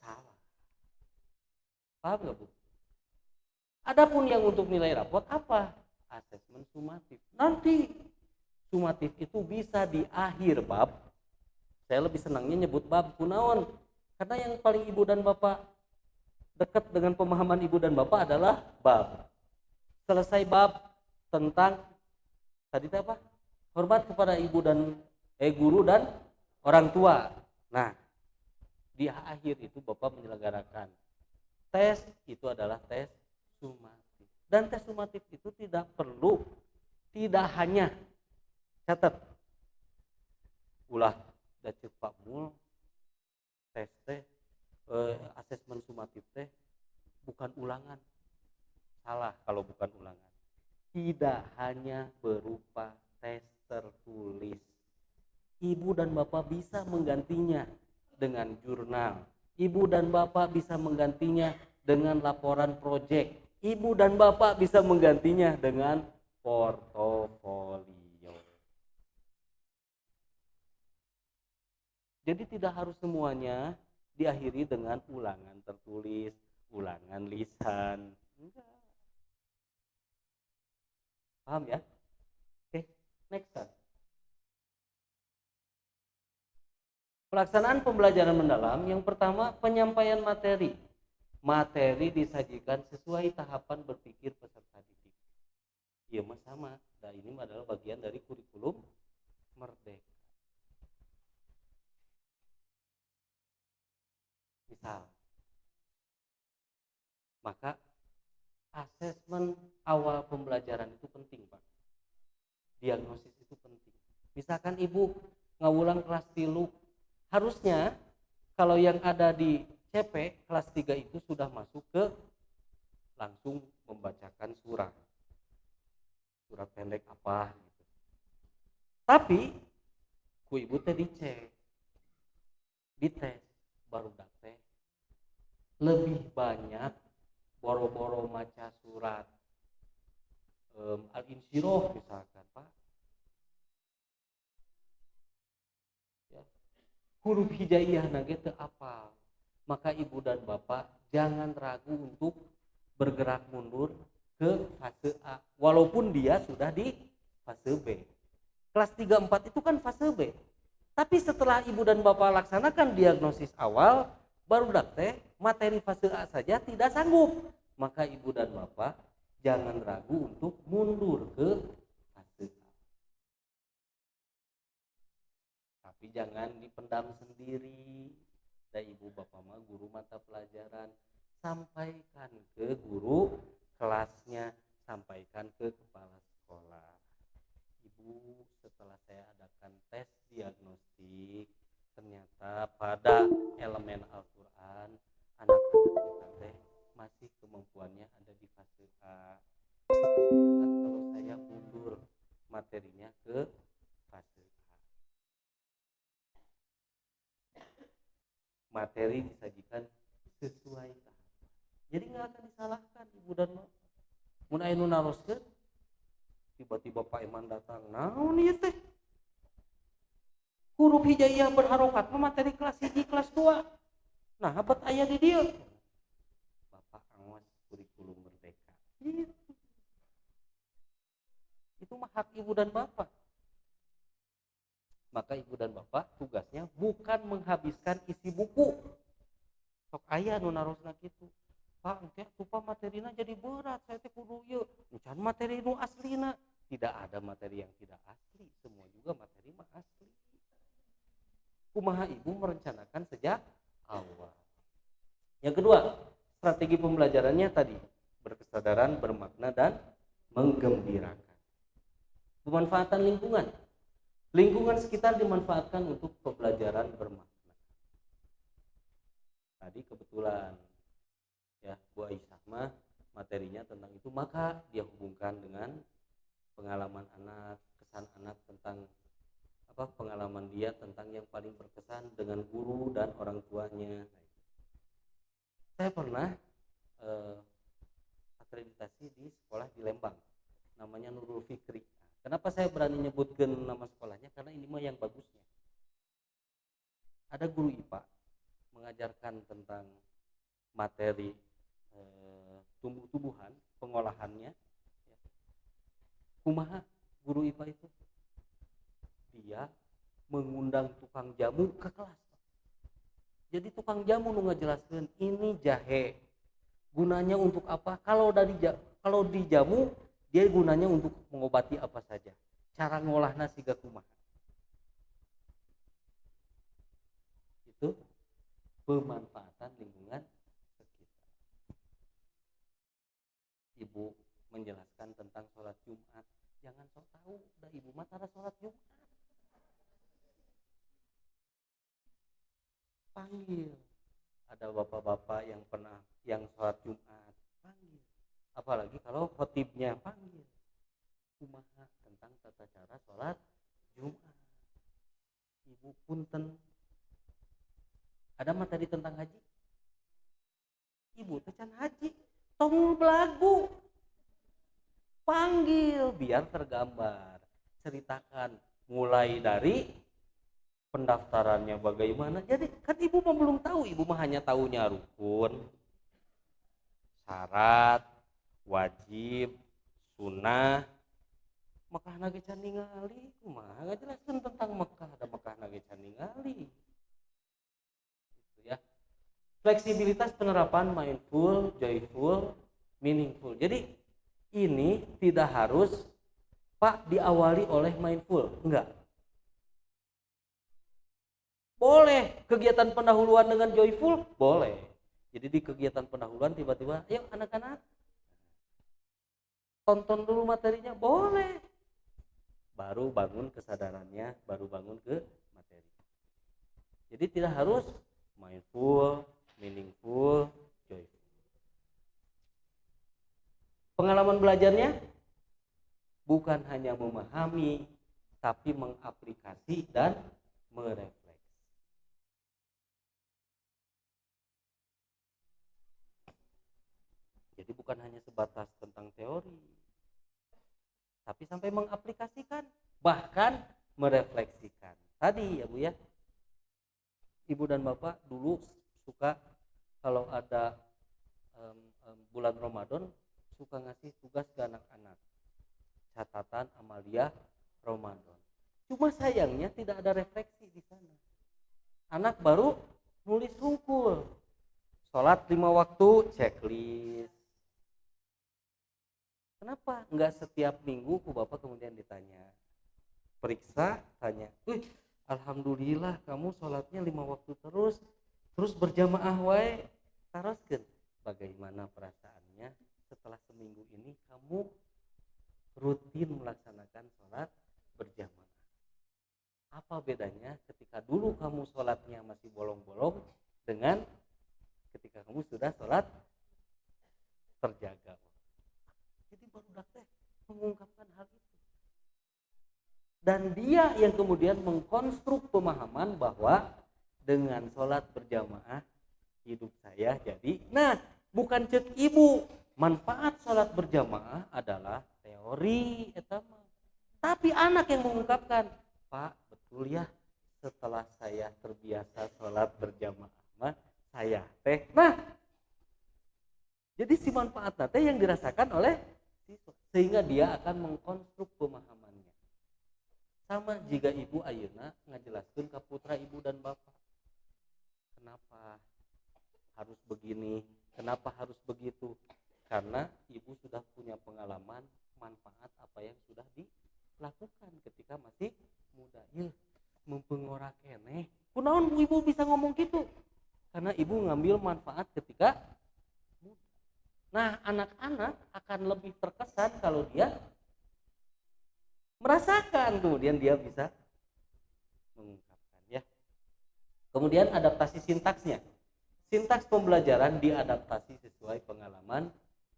salah. Paham nggak, Bu? Adapun yang untuk nilai rapot apa? Asesmen sumatif. Nanti sumatif itu bisa di akhir bab. Saya lebih senangnya nyebut bab kunaon. Karena yang paling ibu dan bapak dekat dengan pemahaman ibu dan bapak adalah bab. Selesai bab tentang tadi apa? Hormat kepada ibu dan guru dan orang tua. Nah, di akhir itu bapak menyelenggarakan tes, itu adalah tes sumatif. Dan tes sumatif itu tidak hanya catat ulah da ceuk Pak Mul tes teh asesmen sumatif teh bukan ulangan. Salah kalau bukan ulangan. Tidak hanya berupa tes tertulis. Ibu dan bapak bisa menggantinya dengan jurnal. Ibu dan bapak bisa menggantinya dengan laporan proyek. Ibu dan bapak bisa menggantinya dengan portofolio. Jadi tidak harus semuanya diakhiri dengan ulangan tertulis, ulangan lisan. Enggak. Paham ya? Oke, next one. Pelaksanaan pembelajaran mendalam yang pertama penyampaian materi. Materi disajikan sesuai tahapan berpikir peserta didik. Iya mah sama. Nah, ini adalah bagian dari kurikulum Merdeka. Misal, maka asesmen awal pembelajaran itu penting, Pak. Diagnosis itu penting. Misalkan ibu ngawulang kelas 3, harusnya kalau yang ada di CP kelas 3 itu sudah masuk ke langsung membacakan surat pendek apa gitu. Tapi ku ibu teh dicek, dites, baru date lebih banyak boro-boro maca surat Al-Insyirah misalkan, Pak. Ya. Huruf hijaiyah nage teu apal. Maka ibu dan bapak jangan ragu untuk bergerak mundur ke fase A walaupun dia sudah di fase B. Kelas 3 4 itu kan fase B. Tapi setelah ibu dan bapak laksanakan diagnosis awal, baru teh materi fase A saja tidak sanggup. Maka ibu dan bapak jangan ragu untuk mundur ke fase A. Tapi jangan dipendam sendiri. Dan ibu bapak mah guru mata pelajaran, sampaikan ke guru kelasnya, sampaikan ke kepala sekolah. Ibu, setelah saya adakan tes diagnostik, ternyata pada elemen Al-Quran anak-anak kita teh masih kemampuannya ada di fase A. Kalau saya mundur materinya ke fase A. Materi disajikan sesuai tahapan. Jadi nggak akan disalahkan ibu dan bapak. Mun aya nu naroskeun, tiba-tiba Pak Iman datang, naon ieu teh? Huruf hijaiyah berharokat materi kelas 1 kelas 2. Nah, habat aya di dieu. Bapak angus kurikulum Merdeka. hak ibu dan bapak. Maka ibu dan bapak tugasnya bukan menghabiskan isi buku. Sok aya nu narosna kitu. Pak, engke tupa materina jadi berat, saya teh kudu ieu. Encan materi nu aslina. Tidak ada materi yang tidak asli, semua juga materi mah asli. Kumaha ibu merencanakan sejak awal. Yang kedua, strategi pembelajarannya tadi berkesadaran, bermakna, dan menggembirakan. Pemanfaatan lingkungan. Lingkungan sekitar dimanfaatkan untuk pembelajaran bermakna. Tadi kebetulan ya Bu Aisyah mah materinya tentang itu, maka dia hubungkan dengan pengalaman anak, kesan anak tentang pengalaman dia tentang yang paling berkesan dengan guru dan orang tuanya. Saya pernah akreditasi di sekolah di Lembang, namanya Nurul Fikri. Kenapa saya berani nyebutkan nama sekolahnya? Karena ini mah yang bagusnya. Ada guru IPA mengajarkan tentang materi tumbuh-tumbuhan, pengolahannya. Kumaha guru IPA itu? Dia mengundang tukang jamu ke kelas. Jadi tukang jamu nu ngajelaskeun ini jahe. Gunanya untuk apa? Kalau di jamu dia gunanya untuk mengobati apa saja. Cara ngolahna siga kumaha. Itu pemanfaatan lingkungan sekitar. Ibu menjelaskan tentang sholat Jumat. Jangan sok tahu, udah ibu mah tara sholat Jumat. Panggil. Ada bapak-bapak yang sholat Jumat, panggil. Apalagi kalau khotibnya panggil. Kumaha tentang tata cara sholat Jumat. Ibu punten. Ada materi tentang haji. Ibu tecan haji, tong belagu. Panggil biar tergambar. Ceritakan mulai dari pendaftarannya bagaimana. Jadi kan ibu mah belum tahu, ibu mah hanya tahunya rukun, syarat, wajib, sunnah. Mekah nage can ningali, kumaha ngajelaskeun tentang Mekah, ada Mekah nage can ningali. Gitu ya. Fleksibilitas penerapan mindful, joyful, meaningful. Jadi ini tidak harus Pak diawali oleh mindful, enggak. Boleh kegiatan pendahuluan dengan joyful, boleh. Jadi di kegiatan pendahuluan tiba-tiba, ayo anak-anak tonton dulu materinya, boleh. Baru bangun kesadarannya, baru bangun ke materi. Jadi tidak harus mindful, meaningful, joyful. Pengalaman belajarnya bukan hanya memahami, tapi mengaplikasi dan merefleksi. Jadi bukan hanya sebatas tentang teori, tapi sampai mengaplikasikan, bahkan merefleksikan. Tadi ya Bu ya, Ibu dan Bapak dulu suka kalau ada bulan Ramadan suka ngasih tugas ke anak-anak, catatan amalia Ramadan. Cuma sayangnya tidak ada refleksi di sana. Anak baru nulis hungkul, sholat 5 waktu, checklist. Kenapa enggak setiap minggu ku Bapak kemudian ditanya, periksa, tanya, alhamdulillah kamu sholatnya 5 waktu terus berjamaah wae, taroskeun bagaimana perasaannya setelah seminggu ini kamu rutin melaksanakan sholat berjamaah. Apa bedanya ketika dulu kamu sholatnya masih bolong-bolong dengan ketika kamu sudah sholat terjaga. Jadi barudak teh mengungkapkan hal itu. Dan dia yang kemudian mengkonstruk pemahaman bahwa dengan sholat berjamaah hidup saya jadi. Nah, bukan cek ibu, manfaat sholat berjamaah adalah teori etama. Tapi anak yang mengungkapkan, Pak, betul ya, setelah saya terbiasa sholat berjamaah saya teh. Nah, jadi si manfaat teh yang dirasakan oleh siswa, sehingga dia akan mengkonstruk pemahaman. Sama jika ibu ayeuna ngajelaskeun ka putra ibu dan bapak. Kenapa harus begini? Kenapa harus begitu? Karena ibu sudah punya pengalaman manfaat apa yang sudah dilakukan ketika masih muda. Ya, mumpung ora keneh. Kunaon ibu bisa ngomong gitu? Karena ibu ngambil manfaat ketika muda. Nah, anak-anak akan lebih terkesan kalau dia merasakan, kemudian dia bisa mengungkapkan ya. Kemudian adaptasi sintaksnya. Sintaks pembelajaran diadaptasi sesuai pengalaman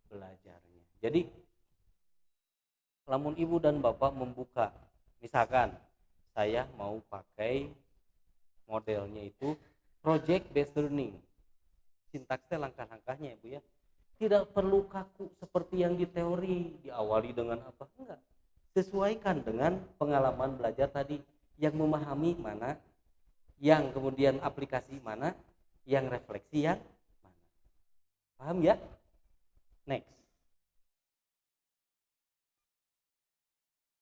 belajarnya. Jadi lamun ibu dan bapak membuka, misalkan saya mau pakai modelnya itu project based learning. Sintaksnya langkah-langkahnya ibu ya. Tidak perlu kaku seperti yang di teori, diawali dengan apa, enggak. Sesuaikan dengan pengalaman belajar tadi, yang memahami mana, yang kemudian aplikasi mana, yang refleksi yang mana. Paham ya? Next.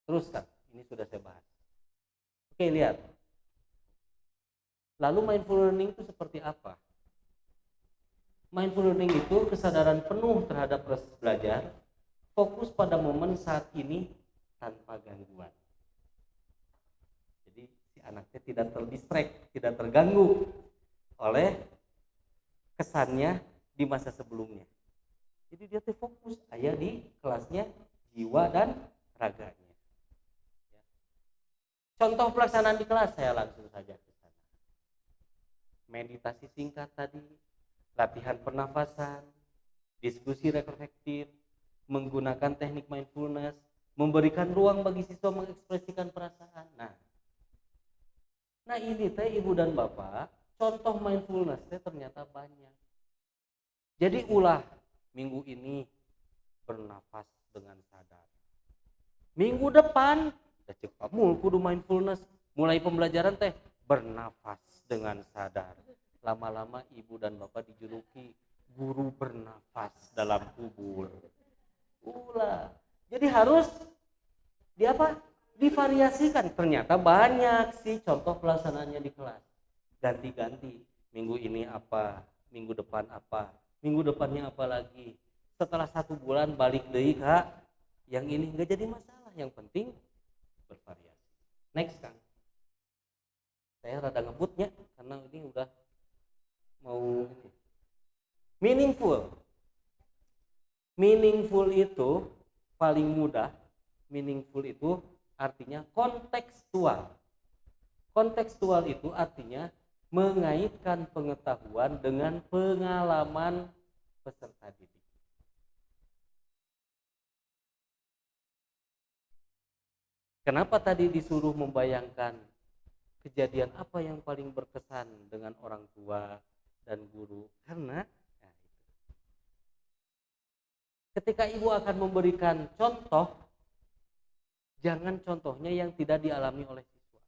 Teruskan, ini sudah saya bahas. Oke, lihat. Lalu mindful learning itu seperti apa? Mindful learning itu kesadaran penuh terhadap proses belajar, fokus pada momen saat ini tanpa gangguan. Jadi si anaknya tidak terdistract, tidak terganggu oleh kesannya di masa sebelumnya. Jadi dia fokus aya di kelasnya, jiwa dan raganya. Contoh pelaksanaan di kelas saya langsung saja ke sana. Meditasi singkat tadi, latihan pernafasan, diskusi reflektif, menggunakan teknik mindfulness, memberikan ruang bagi siswa mengekspresikan perasaan. Nah ini teh ibu dan bapak, contoh mindfulness teh ternyata banyak. Jadi ulah minggu ini bernafas dengan sadar. Minggu depan, cek kamu kudu mindfulness. Mulai pembelajaran teh bernafas dengan sadar. Lama-lama ibu dan bapak dijuluki guru bernafas dalam kubur. Ulah. Jadi harus divariasikan. Ternyata banyak sih contoh pelaksanaannya di kelas. Ganti-ganti. Minggu ini apa, minggu depan apa, minggu depannya apa lagi. Setelah 1 bulan balik deui ka yang ini, nggak jadi masalah. Yang penting bervariasi. Next kan. Saya rada ngebutnya karena ini udah mau meaningful. Meaningful itu paling mudah. Meaningful itu artinya kontekstual. Kontekstual itu artinya mengaitkan pengetahuan dengan pengalaman peserta didik. Kenapa tadi disuruh membayangkan kejadian apa yang paling berkesan dengan orang tua dan guru? Karena ketika ibu akan memberikan contoh, jangan contohnya yang tidak dialami oleh siswa.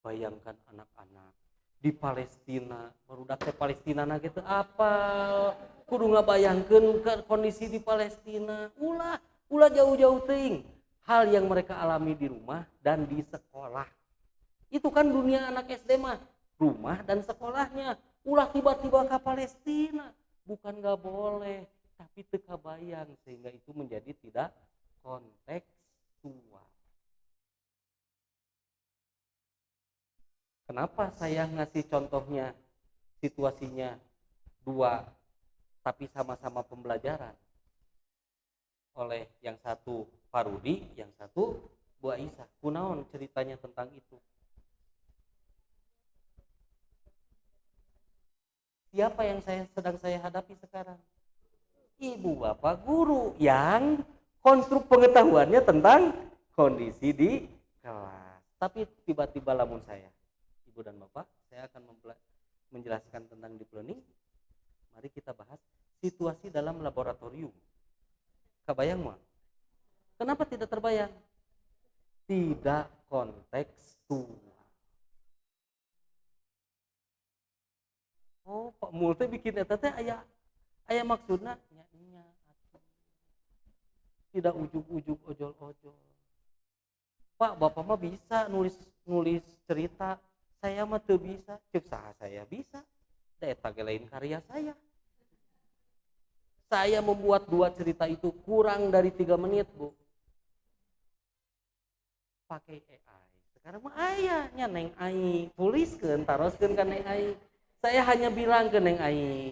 Bayangkan anak-anak di Palestina, barudak teh Palestina na gitu apa? Kudu ngabayangkeun ke kondisi di Palestina. Ulah jauh-jauh teuing hal yang mereka alami di rumah dan di sekolah. Itu kan dunia anak SD mah, rumah dan sekolahnya. Ulah tiba-tiba ke Palestina, bukan nggak boleh, tapi teu kabayang sehingga itu menjadi tidak kontekstual. Kenapa saya ngasih contohnya situasinya 2 tapi sama-sama pembelajaran? Oleh yang satu Pak Rudi, yang satu Bu Aisyah. Kunaon ceritanya tentang itu? Siapa yang sedang saya hadapi sekarang? Ibu bapak guru yang konstruk pengetahuannya tentang kondisi di kelas. Tapi tiba-tiba lamun saya, ibu dan bapak, saya akan menjelaskan tentang deep learning. Mari kita bahas situasi dalam laboratorium. Kebayang mah? Kenapa tidak terbayang? Tidak kontekstual. Oh, Pak Multe bikin eta teh aya maksudna nya. Tidak ujug-ujug ojol-ojol. Pak bapak mah bisa nulis nulis cerita, saya mah teu bisa. Cek saha saya bisa, da eta ge lain karya saya. Saya membuat 2 cerita itu kurang dari 3 menit Bu, pakai AI. Sekarang mah aya nya Neng Ai, tuliskeun taroskeun ka Neng Ai. Saya hanya bilang ke Neng Ai,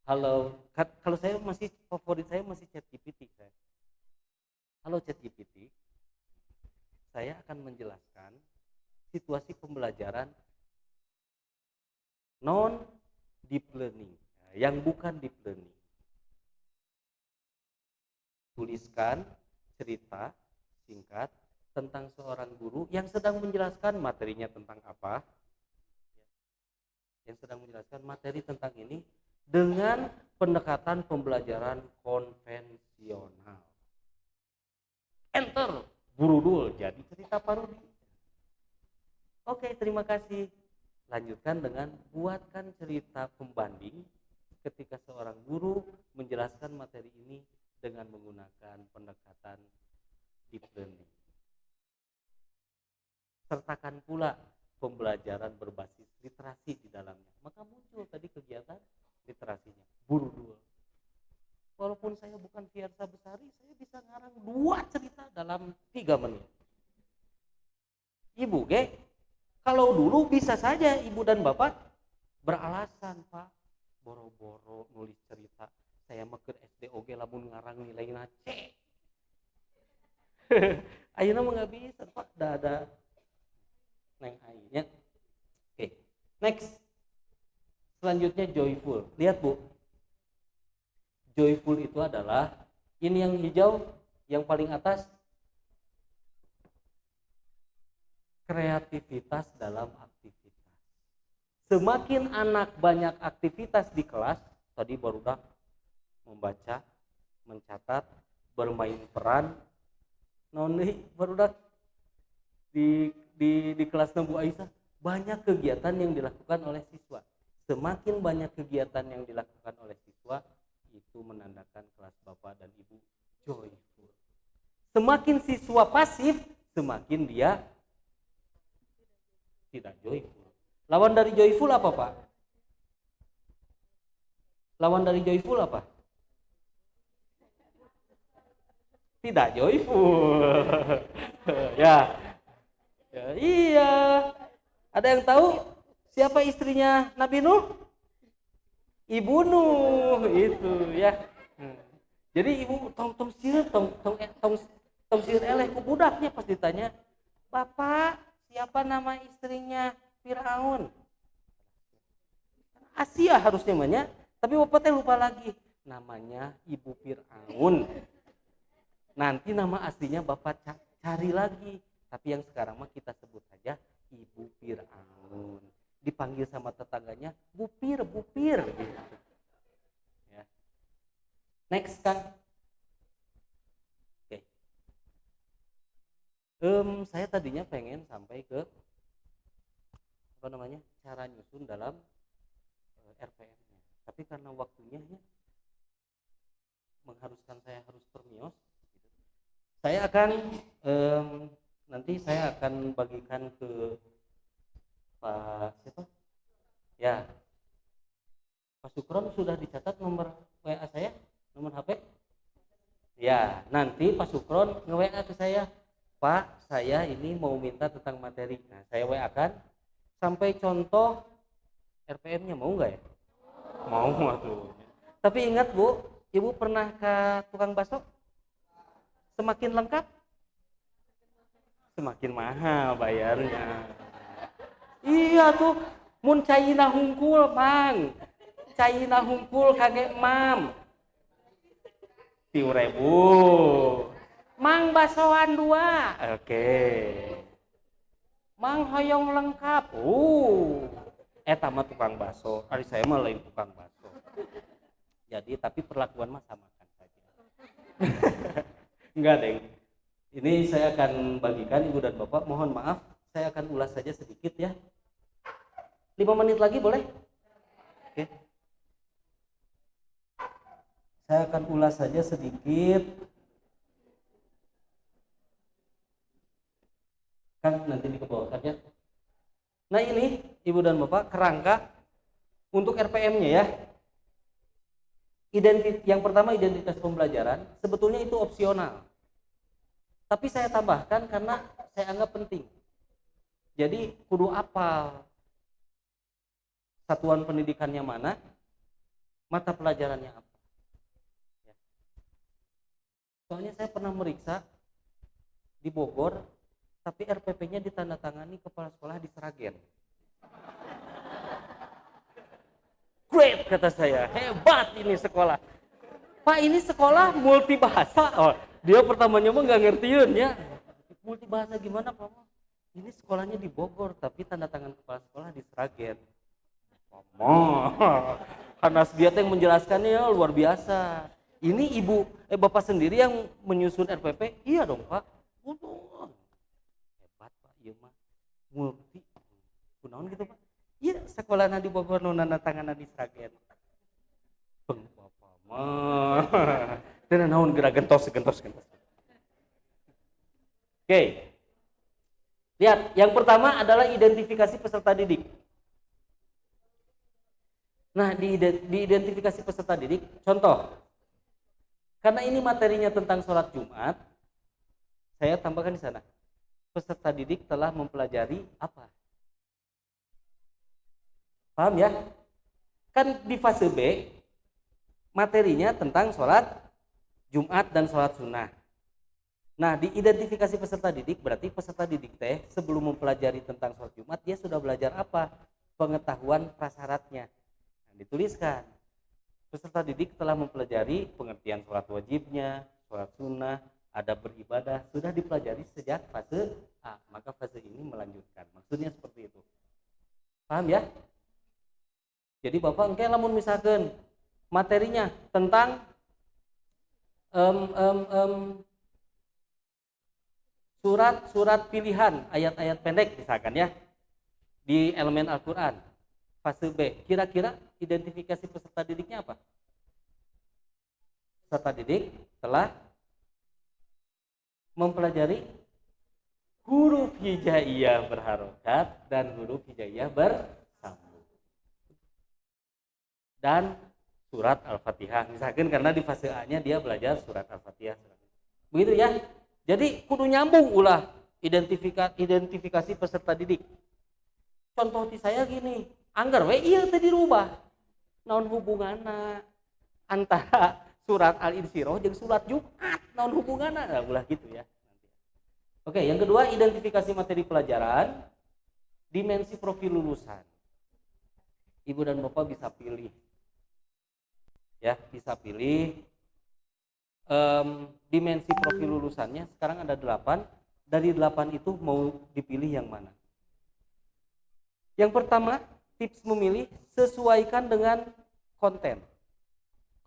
halo, kalau saya masih favorit saya masih ChatGPT saya. Halo ChatGPT, saya akan menjelaskan situasi pembelajaran non deep learning, yang bukan deep learning. Tuliskan cerita singkat tentang seorang guru yang sedang menjelaskan materinya tentang apa, yang sedang menjelaskan materi tentang ini dengan pendekatan pembelajaran konvensional. Enter, burudul jadi cerita parodi. Oke, terima kasih. Lanjutkan dengan buatkan cerita pembanding ketika seorang guru menjelaskan materi ini dengan menggunakan pendekatan deep learning. Sertakan pula pembelajaran berbasis literasi di dalamnya. Maka muncul tadi kegiatan literasinya, burudul. Walaupun saya bukan Fiersa Besari, saya bisa ngarang 2 cerita dalam 3 menit. Ibu, kalau dulu bisa saja ibu dan bapak beralasan, Pak, boro-boro nulis cerita. Saya mah ke SD oge lamun ngarang nilainya C. Ayeuna mah nggak bisa, Pak. Ada Neng Ai-nya. Oke, next. Selanjutnya joyful. Lihat Bu, joyful itu adalah ini yang hijau, yang paling atas, kreativitas dalam aktivitas. Semakin anak banyak aktivitas di kelas, tadi barudak membaca, mencatat, bermain peran, noni barudak di kelas Bu Aisyah banyak kegiatan yang dilakukan oleh siswa. Semakin banyak kegiatan yang dilakukan oleh siswa, itu menandakan kelas Bapak dan Ibu joyful. Semakin siswa pasif, semakin dia tidak joyful. Lawan dari joyful apa, Pak? Lawan dari joyful apa? Tidak joyful. Ya. Ya, iya. Ada yang tahu siapa istrinya Nabi Nuh? Ibu Nuh itu ya. Jadi ibu tong sieun eleh ku budaknya pas ditanya, "Bapak, siapa nama istrinya Firaun?" Asia harusnya namanya, tapi bapak teh lupa lagi. Namanya Ibu Firaun. Nanti nama aslinya bapak cari lagi. Tapi yang sekarang mah kita sebut saja Ibu Firaun. Dipanggil sama tetangganya Bupir, Bupir. Gitu. Ya. Next kan. Oke. Saya tadinya pengen sampai ke apa namanya cara nyusun dalam RPM-nya. Tapi karena waktunya ya, mengharuskan saya harus permios. Gitu. Saya akan nanti saya akan bagikan ke Pak siapa? Ya, Pak Sukron sudah dicatat nomor WA saya, nomor HP? Ya, nanti Pak Sukron nge-WA ke saya, Pak, saya ini mau minta tentang materi. Nah, saya WA kan sampai contoh RPM-nya mau nggak ya? Mau tuh. Tapi ingat Bu, Ibu pernah ke tukang bakso? Semakin lengkap, semakin mahal bayarnya. Iya tuh, mun caina hungkul, Mang. Caina hungkul kage mam. 10.000. Mang baksoan 2. Oke. Mang hoyong lengkap. Eta mah tukang bakso. Ari saya mah lain tukang bakso. Jadi tapi perlakuan mah samakan saja. Enggak, Deng. Ini saya akan bagikan Ibu dan Bapak, mohon maaf, saya akan ulas saja sedikit ya. 5 menit lagi boleh? Oke. Saya akan ulas saja sedikit nanti dikebawakan ya. Nah ini Ibu dan Bapak kerangka untuk RPM-nya ya. Yang pertama identitas pembelajaran, sebetulnya itu opsional. Tapi saya tambahkan karena saya anggap penting. Jadi kudu apal satuan pendidikannya mana, mata pelajarannya apa. Soalnya saya pernah meriksa di Bogor, tapi RPP-nya ditandatangani kepala sekolah di Sragen. Great kata saya, hebat ini sekolah. Pak ini sekolah multibahasa. Oh, dia pertamanya mah nggak ngertiin ya. Multibahasa gimana Pak? Ini sekolahnya di Bogor, tapi tanda tangan kepala sekolah di Sragen. Karena dia yang menjelaskannya ya, luar biasa. Ini bapak sendiri yang menyusun RPP? Iya dong Pak. Hebat Pak, iya mah multi. Kunaon gitu Pak? Iya sekolahnya di Bogor, nona tangan di Sragen. Bang Bapak mah. Dan naon gerak gentos. Oke. Lihat, yang pertama adalah identifikasi peserta didik. Nah, di identifikasi peserta didik, contoh. Karena ini materinya tentang sholat Jumat, saya tambahkan di sana. Peserta didik telah mempelajari apa? Paham ya? Kan di fase B, materinya tentang sholat Jumat dan sholat sunnah. Nah, di identifikasi peserta didik, berarti peserta didik teh sebelum mempelajari tentang sholat Jumat, dia sudah belajar apa? Pengetahuan prasyaratnya. Nah, dituliskan. Peserta didik telah mempelajari pengertian sholat wajibnya, sholat sunnah, adab beribadah, sudah dipelajari sejak fase A, maka fase ini melanjutkan. Maksudnya seperti itu. Paham ya? Jadi Bapak engke lamun misalkan materinya tentang surat-surat pilihan, ayat-ayat pendek misalkan ya, di elemen Al-Quran, fase B, kira-kira identifikasi peserta didiknya apa? Peserta didik telah mempelajari huruf hijaiyah berharokat dan huruf hijaiyah bersambung. Dan surat Al-Fatihah, misalkan karena di fase A-nya dia belajar surat Al-Fatihah. Begitu ya. Jadi kudu nyambung ulah identifikasi peserta didik. Contoh di saya gini, anggar we iya tadi dirubah. Naon hubunganna antara surat Al-Insyirah jeung surat Jumat, naon hubunganna? Nah, ulah gitu ya. Oke, yang kedua identifikasi materi pelajaran, dimensi profil lulusan. Ibu dan Bapak bisa pilih. Ya, bisa pilih dimensi profil lulusannya. Sekarang ada 8. Dari 8 itu mau dipilih yang mana? Yang pertama, tips memilih, sesuaikan dengan konten.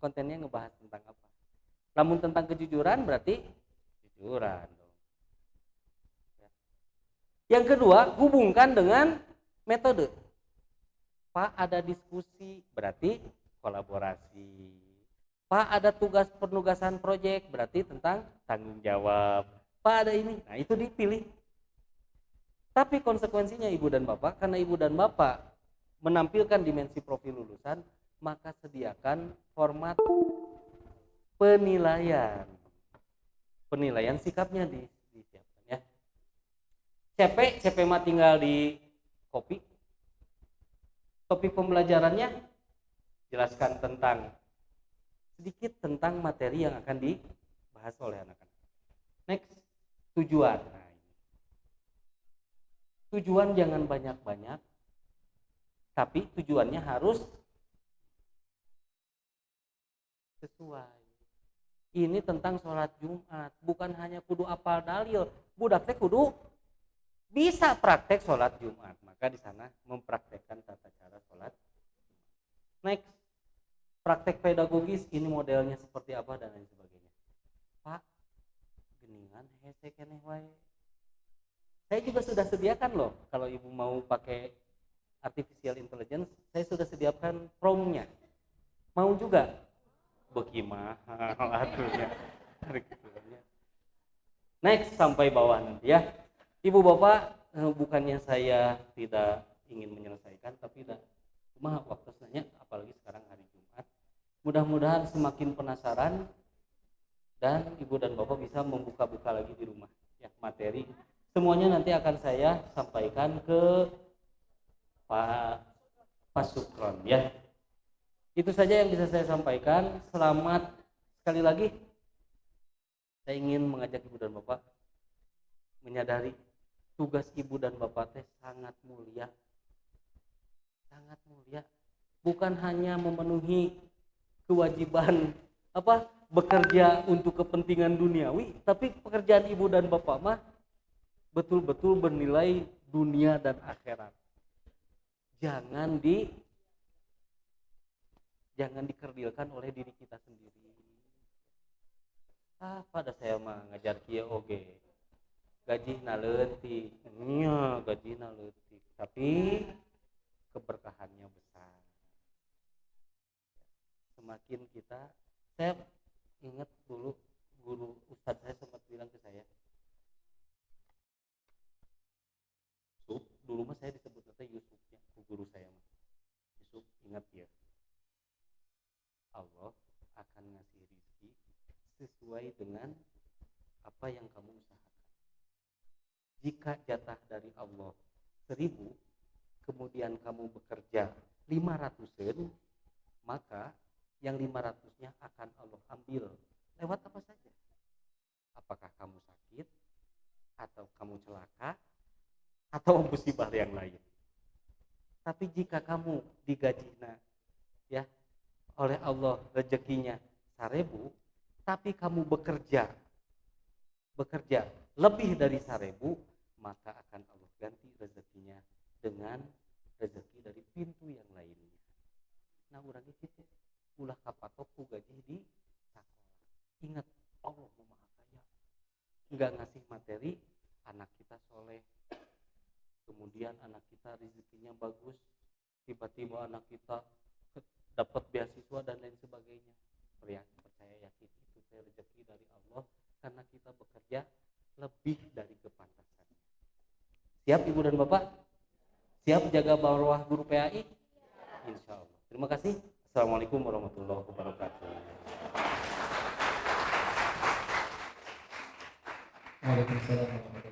Kontennya ngebahas tentang apa? Namun tentang kejujuran berarti kejujuran. Yang kedua, hubungkan dengan metode. Pak ada diskusi, berarti kolaborasi. Pak ada tugas penugasan proyek, berarti tentang tanggung jawab. Pak ada ini, nah itu dipilih. Tapi konsekuensinya Ibu dan Bapak, karena Ibu dan Bapak menampilkan dimensi profil lulusan, maka sediakan format penilaian. Penilaian sikapnya disiapkan ya. CP mah tinggal di copy. Topik pembelajarannya jelaskan sedikit tentang materi yang akan dibahas oleh anak-anak. Next, tujuan. Nah, tujuan jangan banyak-banyak, tapi tujuannya harus sesuai. Ini tentang sholat Jumat, bukan hanya kudu apal dalil, budak teh kudu bisa praktek sholat Jumat. Maka di sana mempraktekkan tata cara sholat. Next, praktek pedagogis, ini modelnya seperti apa dan lain sebagainya. Pak, geningan hese keneh wae. Saya juga sudah sediakan loh, kalau Ibu mau pakai artificial intelligence, saya sudah sediakan prompt-nya. Mau juga? Beki mahal atunya. Next sampai bawah nanti ya. Ibu bapak, bukannya saya tidak ingin menyelesaikan, tapi cuma waktu nanya, apalagi sekarang hari Jumat. Mudah-mudahan semakin penasaran dan ibu dan bapak bisa membuka-buka lagi di rumah ya materi. Semuanya nanti akan saya sampaikan ke Pak Sukron ya. Itu saja yang bisa saya sampaikan. Selamat sekali lagi. Saya ingin mengajak ibu dan bapak menyadari tugas ibu dan bapak teh sangat mulia. Sangat mulia. Bukan hanya memenuhi kewajiban bekerja untuk kepentingan duniawi, tapi pekerjaan ibu dan bapak mah betul-betul bernilai dunia dan akhirat. Jangan dikerdilkan oleh diri kita sendiri. Pada saya mah ngajar kieu oge. Gaji leutik. Nya gaji leutik, tapi keberkahannya besar. Semakin saya ingat dulu guru ustadz saya sempat bilang ke saya, dulu mah saya disebut Yusuf ya, guru saya mah. Yusuf, ingat ya, Allah akan ngasih rezeki sesuai dengan apa yang kamu usahakan. Jika jatah dari Allah 1000, kemudian kamu bekerja 500-an, maka yang 500-nya akan Allah ambil lewat apa saja. Apakah kamu sakit, atau kamu celaka, atau musibah yang lain. Tapi jika kamu digajina ya oleh Allah rezekinya 1000, tapi kamu bekerja lebih dari 1000, maka akan Allah ganti rezekinya dengan rezeki dari pintu yang lainnya. Nah, urang kitu ulah kapatok ku gaji di sakola. Ingat, Allah Maha Kaya. Enggak ngasih materi, anak kita soleh, kemudian anak kita rezekinya bagus, tiba-tiba anak kita dapat beasiswa dan lain sebagainya. Percaya yakin itu rezeki dari Allah karena kita bekerja lebih dari kepantasannya. Siap ibu dan bapak? Siap jaga marwah guru PAI? Insya Allah. Terima kasih. Assalamualaikum warahmatullahi wabarakatuh. Waalaikumsalam warahmatullahi wabarakatuh.